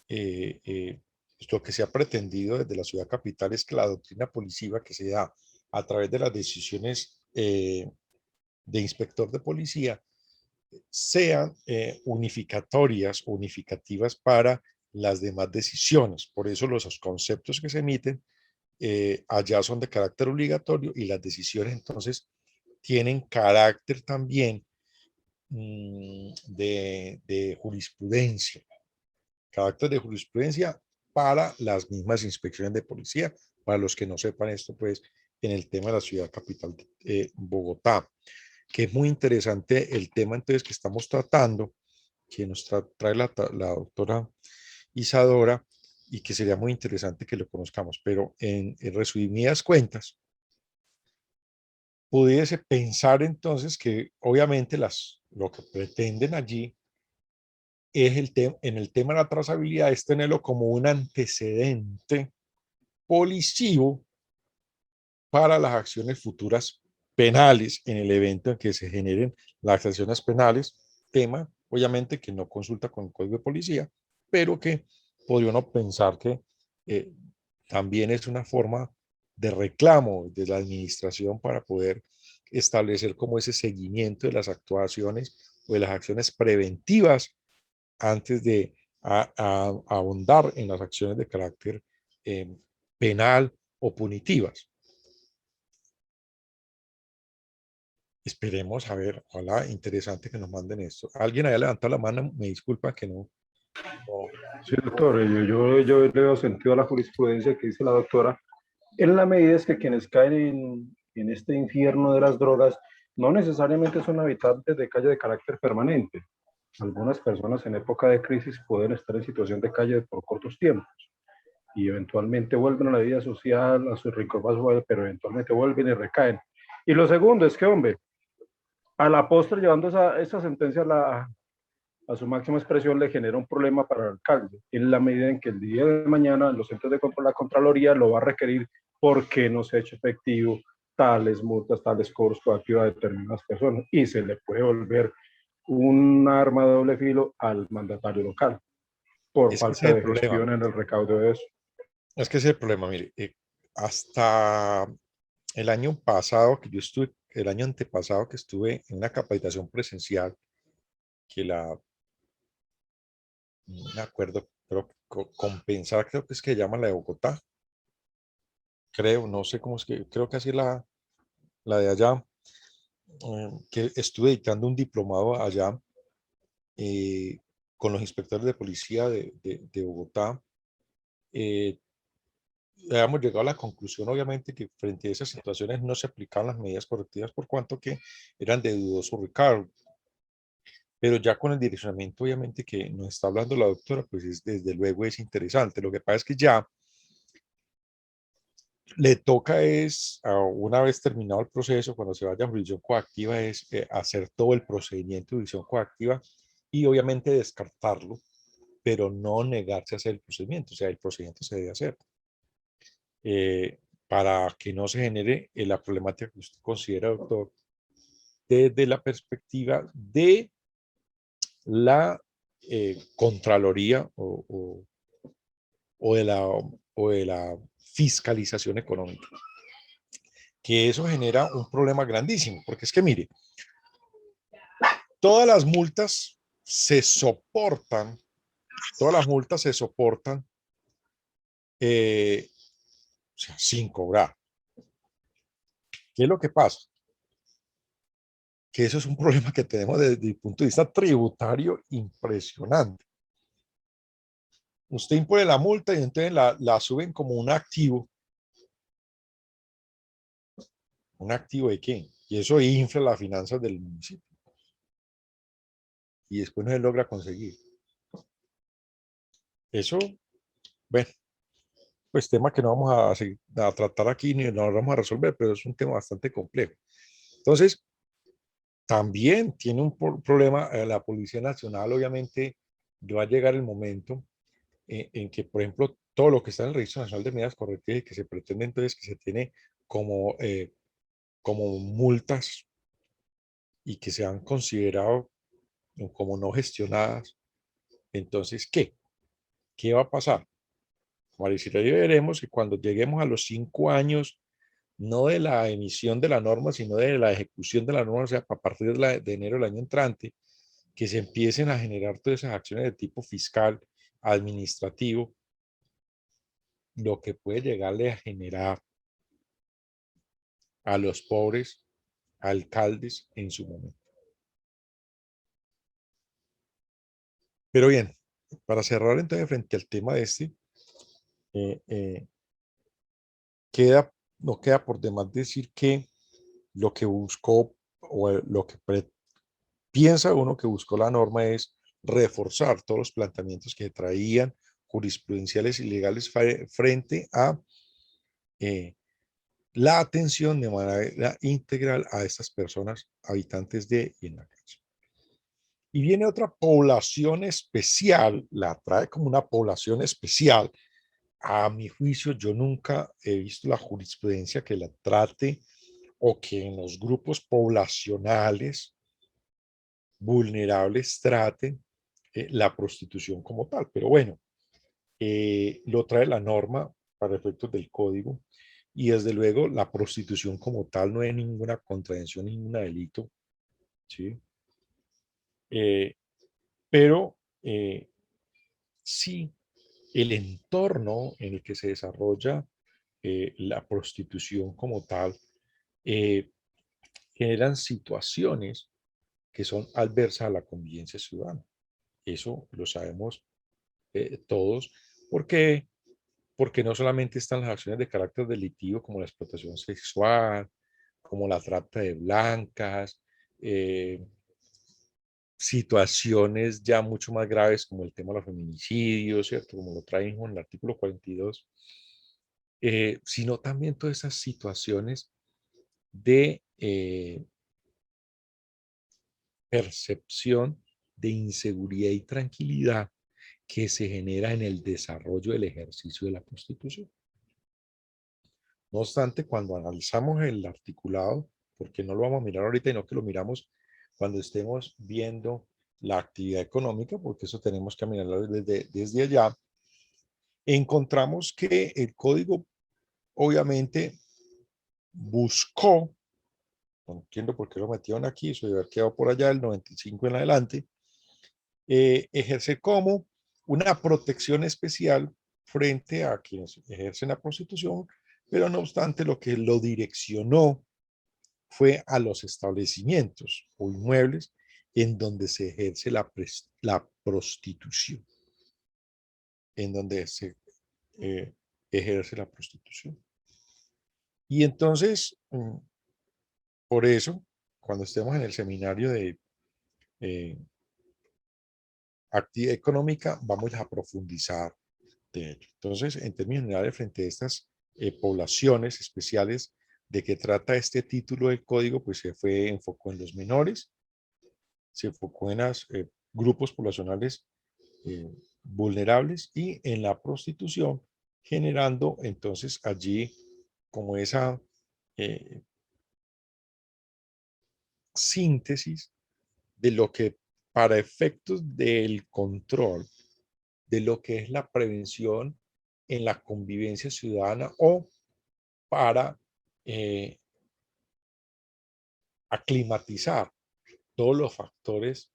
pues lo que se ha pretendido desde la ciudad capital es que la doctrina policiva que se da a través de las decisiones de inspector de policía sean unificatorias o unificativas para las demás decisiones. Por eso los conceptos que se emiten allá son de carácter obligatorio y las decisiones entonces tienen carácter también de jurisprudencia, carácter de jurisprudencia para las mismas inspecciones de policía. Para los que no sepan esto, pues en el tema de la ciudad capital de Bogotá, que es muy interesante el tema entonces que estamos tratando, que nos trae la doctora Isadora, y que sería muy interesante que lo conozcamos. Pero en resumidas cuentas, pudiese pensar entonces que obviamente lo que pretenden allí es en el tema de la trazabilidad es tenerlo como un antecedente policivo para las acciones futuras penales en el evento en que se generen las acciones penales, tema obviamente que no consulta con el Código de Policía, pero que podría uno pensar que eh, también es una forma de reclamo de la administración para poder establecer como ese seguimiento de las actuaciones o de las acciones preventivas antes de ahondar en las acciones de carácter penal o punitivas. Esperemos, a ver, ojalá, interesante que nos manden esto. Alguien haya levantado la mano, me disculpa que no. Sí, doctor, yo le veo sentido a la jurisprudencia que dice la doctora, en la medida es que quienes caen en este infierno de las drogas no necesariamente son habitantes de calle de carácter permanente, algunas personas en época de crisis pueden estar en situación de calle por cortos tiempos y eventualmente vuelven a la vida social, a su rincón más suave, pero eventualmente vuelven y recaen. Y lo segundo es que, hombre, a la postre, llevando esa sentencia a su máxima expresión, le genera un problema para el alcalde, en la medida en que el día de mañana los entes de control, la Contraloría lo va a requerir porque no se ha hecho efectivo tales multas, tales cobros coactivos a determinadas personas, y se le puede volver un arma de doble filo al mandatario local por Es que ese falta es el de problema. gestión en el recaudo de eso. Es que ese es el problema, mire, hasta el año pasado que yo estuve, el año antepasado que estuve en una capacitación presencial, que no me acuerdo, pero compensar, creo que es que se llama la de Bogotá, creo, no sé cómo es que, creo que así es la de allá, que estuve dictando un diplomado allá eh, con los inspectores de policía de Bogotá. eh, Habíamos llegado a la conclusión, obviamente, que frente a esas situaciones no se aplicaban las medidas correctivas por cuanto que eran de dudoso recargo. Pero ya con el direccionamiento, obviamente, que nos está hablando la doctora, pues desde luego es interesante. Lo que pasa es que ya le toca es, una vez terminado el proceso, cuando se vaya a jurisdicción coactiva, es hacer todo el procedimiento de jurisdicción coactiva y obviamente descartarlo, pero no negarse a hacer el procedimiento. O sea, el procedimiento se debe hacer. Para que no se genere la problemática que usted considera, doctor, desde la perspectiva de la Contraloría o de la fiscalización económica, que eso genera un problema grandísimo, porque es que mire, todas las multas se soportan, todas las multas se soportan o sea, sin cobrar. ¿Qué es lo que pasa? Que eso es un problema que tenemos desde el punto de vista tributario impresionante. Usted impone la multa y entonces la suben como un activo. ¿Un activo de qué? Y eso infla las finanzas del municipio. Y después no se logra conseguir. Eso, bueno, pues tema que no vamos a tratar aquí ni no lo vamos a resolver, pero es un tema bastante complejo. Entonces, también tiene un problema la Policía Nacional, obviamente, va a llegar el momento en que, por ejemplo, todo lo que está en el Registro Nacional de Medidas Correctivas y que se pretende entonces que se tiene como multas y que se han considerado como no gestionadas, entonces, ¿qué? ¿Qué va a pasar? Maricela, y veremos que cuando lleguemos a los 5 años, no de la emisión de la norma, sino de la ejecución de la norma, o sea, a partir de enero del año entrante, que se empiecen a generar todas esas acciones de tipo fiscal, administrativo, lo que puede llegarle a generar a los pobres alcaldes en su momento. Pero bien, para cerrar entonces frente al tema de eh, eh, no queda por demás decir que lo que buscó o lo que piensa uno que buscó la norma es reforzar todos los planteamientos que traían jurisprudenciales y legales frente a la atención de manera integral a estas personas habitantes de y en la calle. Y viene otra población especial, la trae como una población especial. A mi juicio, yo nunca he visto la jurisprudencia que la trate o que en los grupos poblacionales vulnerables traten la prostitución como tal. Pero bueno, lo trae la norma para efectos del código y desde luego la prostitución como tal no es ninguna contravención, ningún delito, ¿sí? Pero sí, el entorno en el que se desarrolla la prostitución como tal eh, generan situaciones que son adversas a la convivencia ciudadana. Eso lo sabemos todos, porque porque no solamente están las acciones de carácter delictivo como la explotación sexual, como la trata de blancas, eh, situaciones ya mucho más graves como el tema de los feminicidios, ¿cierto? Como lo traen en el artículo 42, sino también todas esas situaciones de percepción de inseguridad y tranquilidad que se genera en el desarrollo del ejercicio de la prostitución. No obstante, cuando analizamos el articulado, porque no lo vamos a mirar ahorita, sino que lo miramos cuando estemos viendo la actividad económica, porque eso tenemos que mirarlo desde allá, encontramos que el código obviamente buscó, no entiendo por qué lo metieron aquí, eso debe haber quedado por allá del 95 en adelante, ejerce como una protección especial frente a quienes ejercen la prostitución, pero no obstante lo que lo direccionó fue a los establecimientos o inmuebles en donde se ejerce la prostitución, en donde se ejerce la prostitución. Y entonces, por eso, cuando estemos en el seminario de actividad económica, vamos a profundizar de ello. Entonces, en términos generales, frente a estas poblaciones especiales de que trata este título del código, pues se enfocó en los menores, se enfocó en los grupos poblacionales vulnerables y en la prostitución, generando entonces allí como esa síntesis de lo que para efectos del control, de lo que es la prevención en la convivencia ciudadana o para aclimatizar todos los factores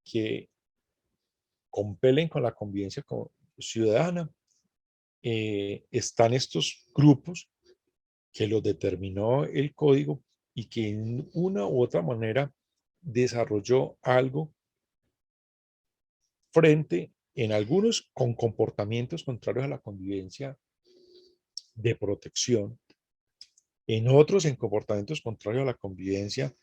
que compelen con la convivencia ciudadana, están estos grupos que los determinó el código y que en una u otra manera desarrolló algo frente en algunos con comportamientos contrarios a la convivencia de protección, en otros en comportamientos contrarios a la convivencia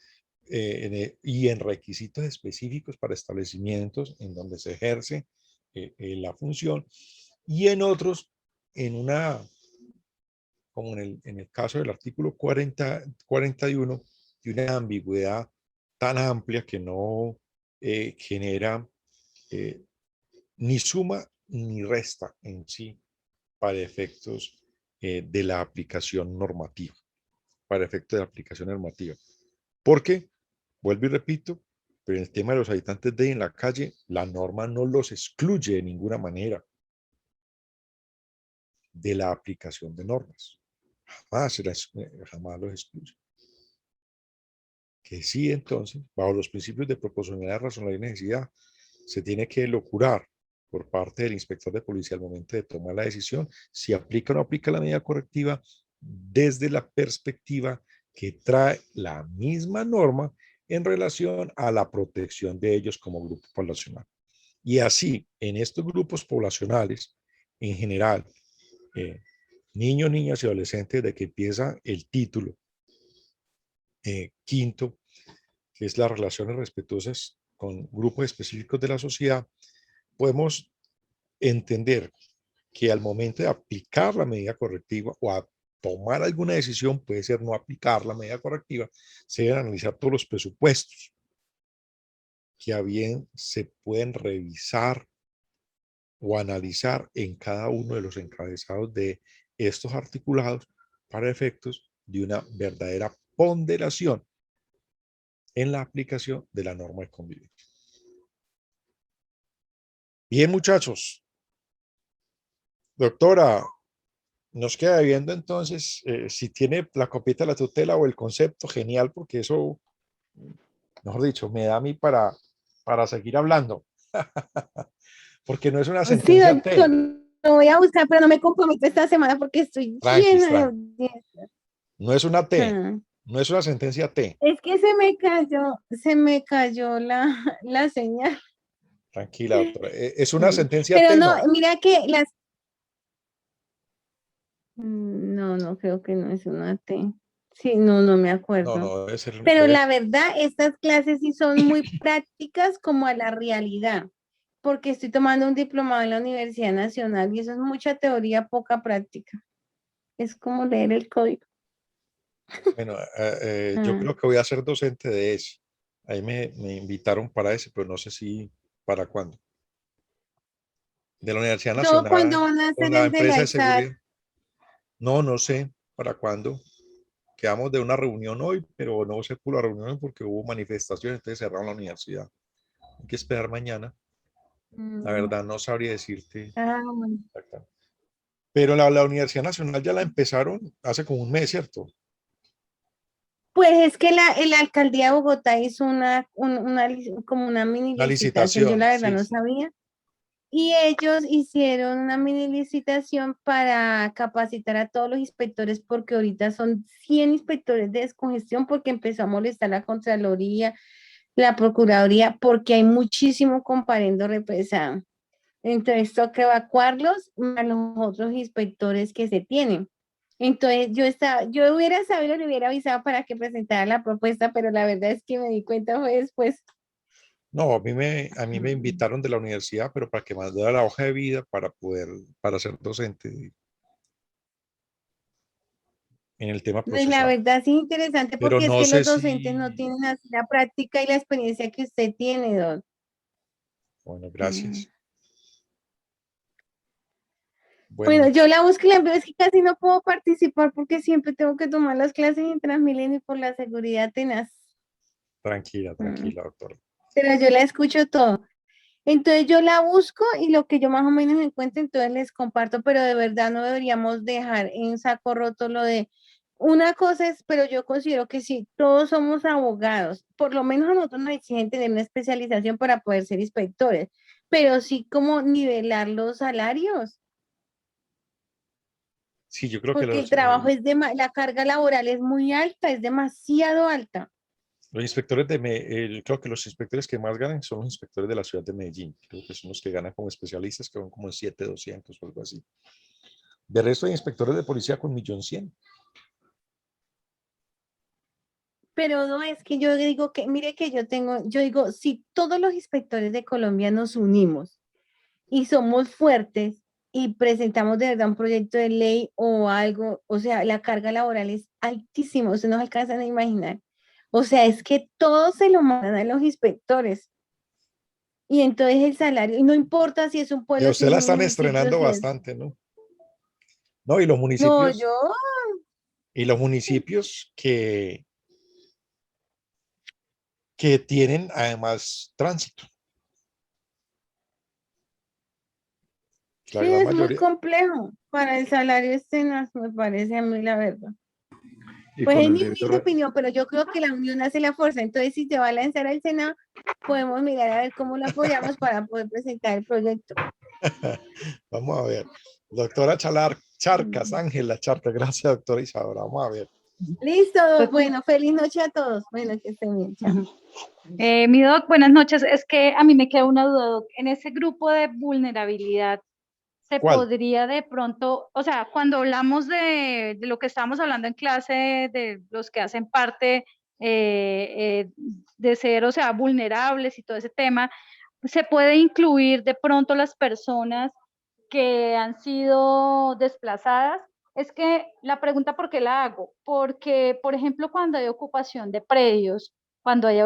y en requisitos específicos para establecimientos en donde se ejerce la función, y en otros en una, como en el caso del artículo 41, de una ambigüedad tan amplia que no genera ni suma ni resta en sí para efectos de la aplicación normativa, para efectos de la aplicación normativa. Porque, vuelvo y repito, pero en el tema de los habitantes de en la calle, la norma no los excluye de ninguna manera de la aplicación de normas. Jamás los excluye. Que sí, entonces, bajo los principios de proporcionalidad, razonabilidad y necesidad, se tiene que locurar por parte del inspector de policía al momento de tomar la decisión si aplica o no aplica la medida correctiva desde la perspectiva que trae la misma norma en relación a la protección de ellos como grupo poblacional. Y así, en estos grupos poblacionales, en general, niños, niñas y adolescentes, de que empieza el título quinto, que es las relaciones respetuosas con grupos específicos de la sociedad, podemos entender que al momento de aplicar la medida correctiva o a tomar alguna decisión, puede ser no aplicar la medida correctiva, se deben analizar todos los presupuestos que a bien se pueden revisar o analizar en cada uno de los encabezados de estos articulados para efectos de una verdadera ponderación en la aplicación de la norma de convivencia. Bien, muchachos. Doctora, nos queda viendo entonces si tiene la copita de la tutela o el concepto, genial, porque eso, mejor dicho, me da a mí para seguir hablando. Porque no es una Sí, sentencia doctor, T. lo voy a buscar, pero no me comprometo esta semana porque estoy llena de audiencias. No es una T, Ah. no es una sentencia T. Es que se me cayó la señal. Tranquila, doctora. ¿Es una sentencia Pero T? no, No. mira que no, no creo que no es una T. Sí, no me No, acuerdo. no, debe ser. Pero la verdad, estas clases sí son muy prácticas como a la realidad, porque estoy tomando un diplomado en la Universidad Nacional y eso es mucha teoría, poca práctica. Es como leer el código. Bueno, yo Ah. creo que voy a ser docente de ese. Ahí me invitaron para ese, pero no sé si para cuándo. De la Universidad ¿Todo cuándo Nacional van a con hacer la el de la empresa de ESAT? seguridad. No, no sé para cuándo. Quedamos de una reunión hoy, pero no se pudo la reunión porque hubo manifestaciones, entonces cerraron la universidad. Hay que esperar mañana. La Mm, verdad, no sabría decirte bueno. exactamente. Pero la Universidad Nacional ya la empezaron hace como un mes, ¿cierto? Pues es que la alcaldía de Bogotá hizo como una mini La licitación, yo licitación, la verdad sí, no sí. sabía. Y ellos hicieron una mini licitación para capacitar a todos los inspectores, porque ahorita son 100 inspectores de descongestión, porque empezó a molestar la Contraloría, la Procuraduría, porque hay muchísimo comparendo represado. Entonces toca evacuarlos a los otros inspectores que se tienen. Entonces yo hubiera sabido, le hubiera avisado para que presentara la propuesta, pero la verdad es que me di cuenta fue después. No, a mí me invitaron de la universidad, pero para que mandara la hoja de vida para ser docente en el tema Pues la procesal. verdad sí es interesante Pero porque es no que sé los docentes no si, tienen así la práctica y la experiencia que usted tiene, don. bueno, Mm. gracias. Bueno, Bueno, yo la busco y la envío, es que casi no puedo participar porque siempre tengo que tomar las clases en Transmilenio y por la seguridad tenaz. tranquila, Mm. tranquila, doctora. Pero yo la escucho todo. Entonces yo la busco y lo que yo más o menos encuentro, entonces les comparto, pero de verdad no deberíamos dejar en saco roto lo de una cosa es, pero yo considero que sí, todos somos abogados, por lo menos a nosotros nos exigen tener una especialización para poder ser inspectores, pero sí como nivelar los salarios, Sí, yo creo que porque el trabajo es la carga laboral es muy alta, es demasiado alta. los inspectores creo que los inspectores que más ganan son los inspectores de la ciudad de Medellín. Creo que son los que ganan como especialistas, que van como en 7.200 o algo así. De resto hay inspectores de policía con 1.100.000. Pero no es que yo digo que, mire que yo digo, si todos los inspectores de Colombia nos unimos y somos fuertes y presentamos de verdad un proyecto de ley o algo, o sea, la carga laboral es altísima, ustedes no alcanzan a imaginar. O sea, es que todo se lo mandan a los inspectores. Y entonces el salario, y no importa si es un Y a pueblo, si usted es la un están municipio, estrenando si es... bastante, ¿no? No, y los No, municipios, yo, y los municipios que tienen además tránsito. La sí, gran es muy mayoría. complejo. Para el salario escenas, me parece a mí la verdad. Y Pues con es el mi debido, humilde opinión, pero yo creo que la unión hace la fuerza. Entonces, si se va a lanzar al Senado, podemos mirar a ver cómo lo apoyamos para poder presentar el proyecto. Vamos a ver. Doctora Charcas, Ángela Charcas, gracias, doctora Isadora. Vamos a ver. Listo, Pues, bueno, feliz noche a todos. Bueno, que estén bien, chao. ujú. Mi doc, buenas noches. Es que a mí me queda una duda, doc. En ese grupo de vulnerabilidad, ¿se ¿Cuál? podría de pronto, o sea, cuando hablamos de lo que estábamos hablando en clase, de los que hacen parte de ser, o sea, vulnerables y todo ese tema, ¿se puede incluir de pronto las personas que han sido desplazadas? Es que la pregunta, ¿por qué la hago? Porque, por ejemplo, cuando hay ocupación de predios, cuando hay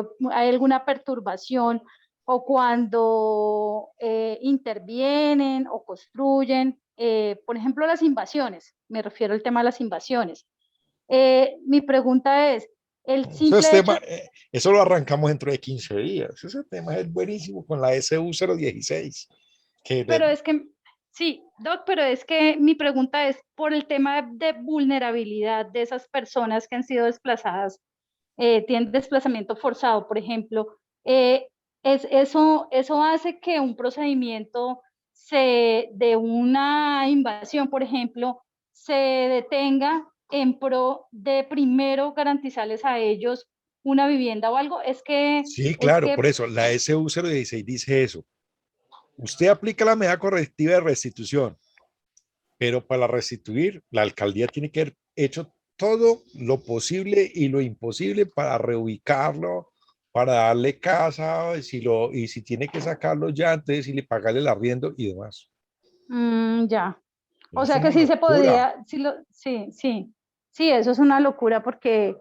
alguna perturbación o cuando intervienen o construyen, por ejemplo, las invasiones, me refiero al tema de las invasiones. Mi pregunta es, el Eso, simple hecho, eso lo arrancamos dentro de 15 días. Ese tema es buenísimo con la SU 016. pero es que, sí, Doc, pero es que mi pregunta es por el tema de vulnerabilidad de esas personas que han sido desplazadas, tienen desplazamiento forzado, por ejemplo, eso hace que un procedimiento de una invasión, por ejemplo, se detenga en pro de primero garantizarles a ellos una vivienda o algo. Sí, Es claro, que por eso la SU 016 dice eso. Usted aplica la medida correctiva de restitución, pero para restituir, la alcaldía tiene que haber hecho todo lo posible y lo imposible para reubicarlo, para darle casa, y si tiene que sacarlo ya, entonces si le pagarle el arriendo y demás. Ya. O Eso sea es que una sí se locura. podría, sí, eso es una locura porque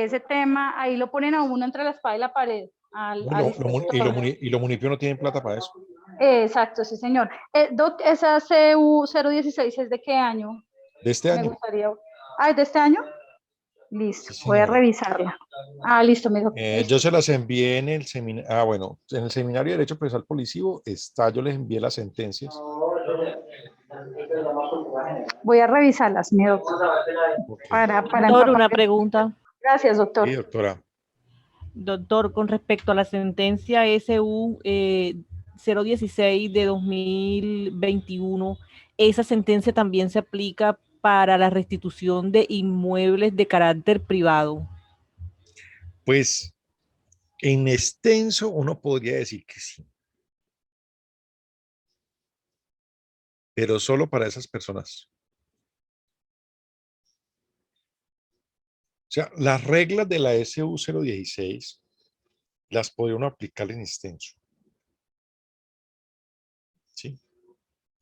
ese tema ahí lo ponen a uno entre la espada y la pared. Al Y los municipios no tienen plata para eso. Exacto, sí, señor. Doc, esa CU 016 ¿es de qué año? De este Me año. gustaría. Ah, ¿es de este año? Listo, Sí, voy a señora. revisarla. Listo, me dijo. Yo se las envié en el seminario. Bueno, en el seminario de Derecho Procesal Policivo está, yo les envié las sentencias. Voy a revisarlas, mi doctor. Ok. Para Doctor, una empaparme. pregunta. Gracias, doctor. Sí, doctora. Doctor, con respecto a la sentencia SU 016 de 2021, ¿esa sentencia también se aplica para la restitución de inmuebles de carácter privado? Pues en extenso uno podría decir que sí, pero solo para esas personas. O sea, las reglas de la SU 016 las podría uno aplicar en extenso. ¿Sí?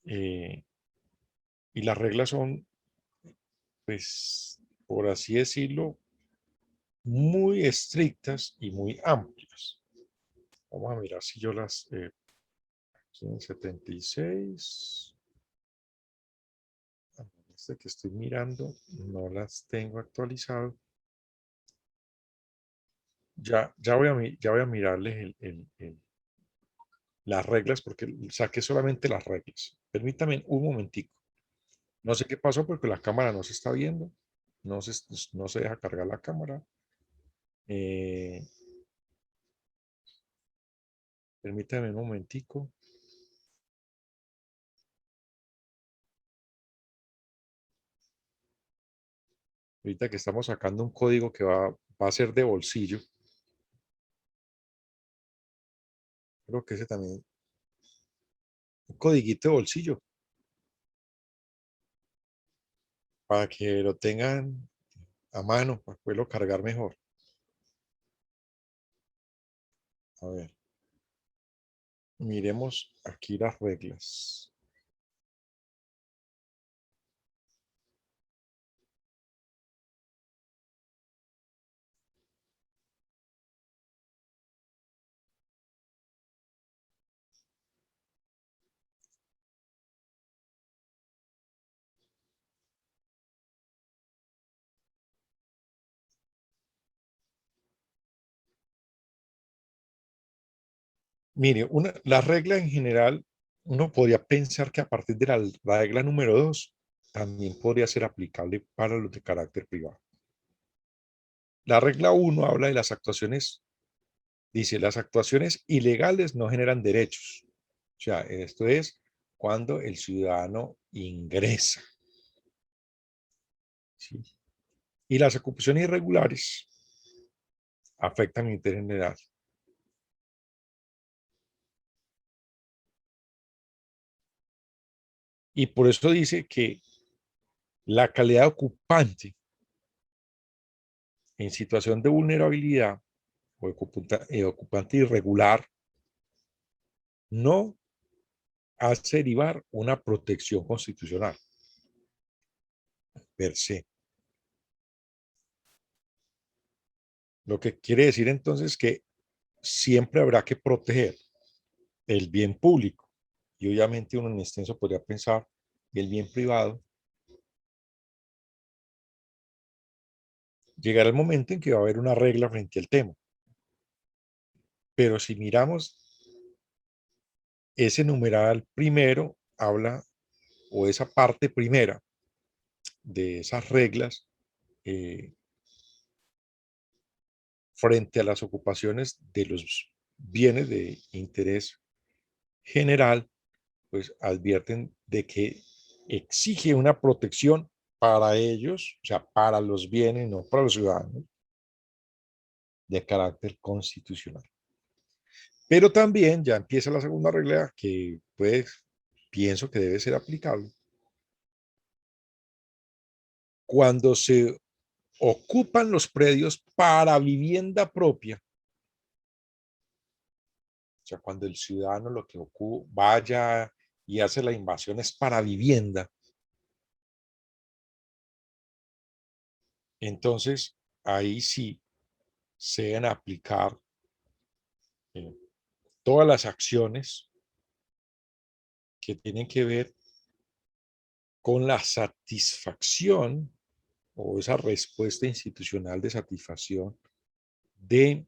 Y las reglas son, pues, por así decirlo, muy estrictas y muy amplias. Vamos a mirar si yo las... aquí en 76. Este que estoy mirando, no las tengo actualizado. Ya voy a mirarles las reglas porque saqué solamente las reglas. Permítame un momentico. No sé qué pasó porque la cámara no se está viendo. No se deja cargar la cámara. Permítame un momentico. Ahorita que estamos sacando un código que va a ser de bolsillo. Creo que ese también. Un codiguito de bolsillo. Para que lo tengan a mano, para poderlo cargar mejor. A ver. Miremos aquí las reglas. Mire, la regla en general, uno podría pensar que a partir de la regla número 2, también podría ser aplicable para los de carácter privado. La regla 1 habla de las actuaciones, dice, las actuaciones ilegales no generan derechos. O sea, esto es cuando el ciudadano ingresa. ¿Sí? Y las ocupaciones irregulares afectan el interés general. Y por eso dice que la calidad de ocupante en situación de vulnerabilidad o ocupante irregular no hace derivar una protección constitucional per se. Lo que quiere decir entonces que siempre habrá que proteger el bien público y obviamente uno en extenso podría pensar el bien privado. Llegará el momento en que va a haber una regla frente al tema. Pero si miramos ese numeral primero, habla, o esa parte primera de esas reglas, frente a las ocupaciones de los bienes de interés general, pues advierten de que exige una protección para ellos, o sea, para los bienes, no para los ciudadanos, de carácter constitucional. Pero también ya empieza la segunda regla que pues pienso que debe ser aplicable. Cuando se ocupan los predios para vivienda propia. O sea, cuando el ciudadano lo que vaya y hace la invasión es para vivienda. Entonces, ahí sí se deben aplicar todas las acciones que tienen que ver con la satisfacción o esa respuesta institucional de satisfacción de,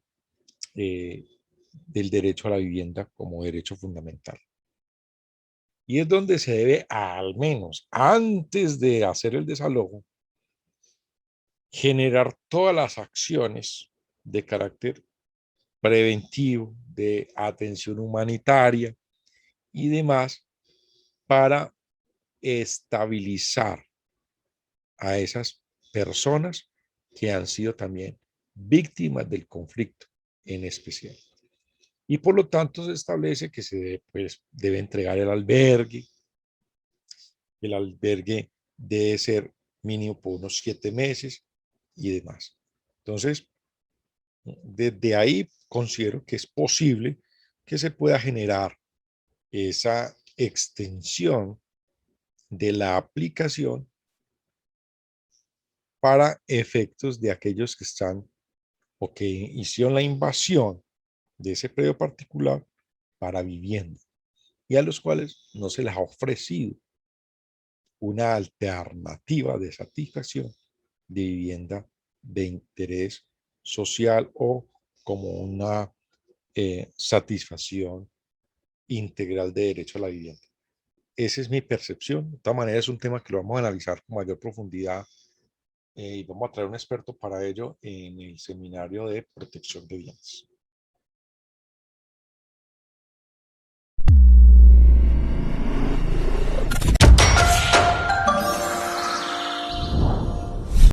del derecho a la vivienda como derecho fundamental. Y es donde se debe, al menos antes de hacer el desalojo, generar todas las acciones de carácter preventivo, de atención humanitaria y demás para estabilizar a esas personas que han sido también víctimas del conflicto en especial. Y por lo tanto se establece que se debe entregar el albergue. El albergue debe ser mínimo por unos 7 meses y demás. Entonces, desde ahí considero que es posible que se pueda generar esa extensión de la aplicación para efectos de aquellos que están o que hicieron la invasión de ese predio particular para vivienda y a los cuales no se les ha ofrecido una alternativa de satisfacción de vivienda de interés social o como una satisfacción integral de derecho a la vivienda. Esa es mi percepción. De todas maneras, es un tema que lo vamos a analizar con mayor profundidad y vamos a traer un experto para ello en el seminario de protección de bienes.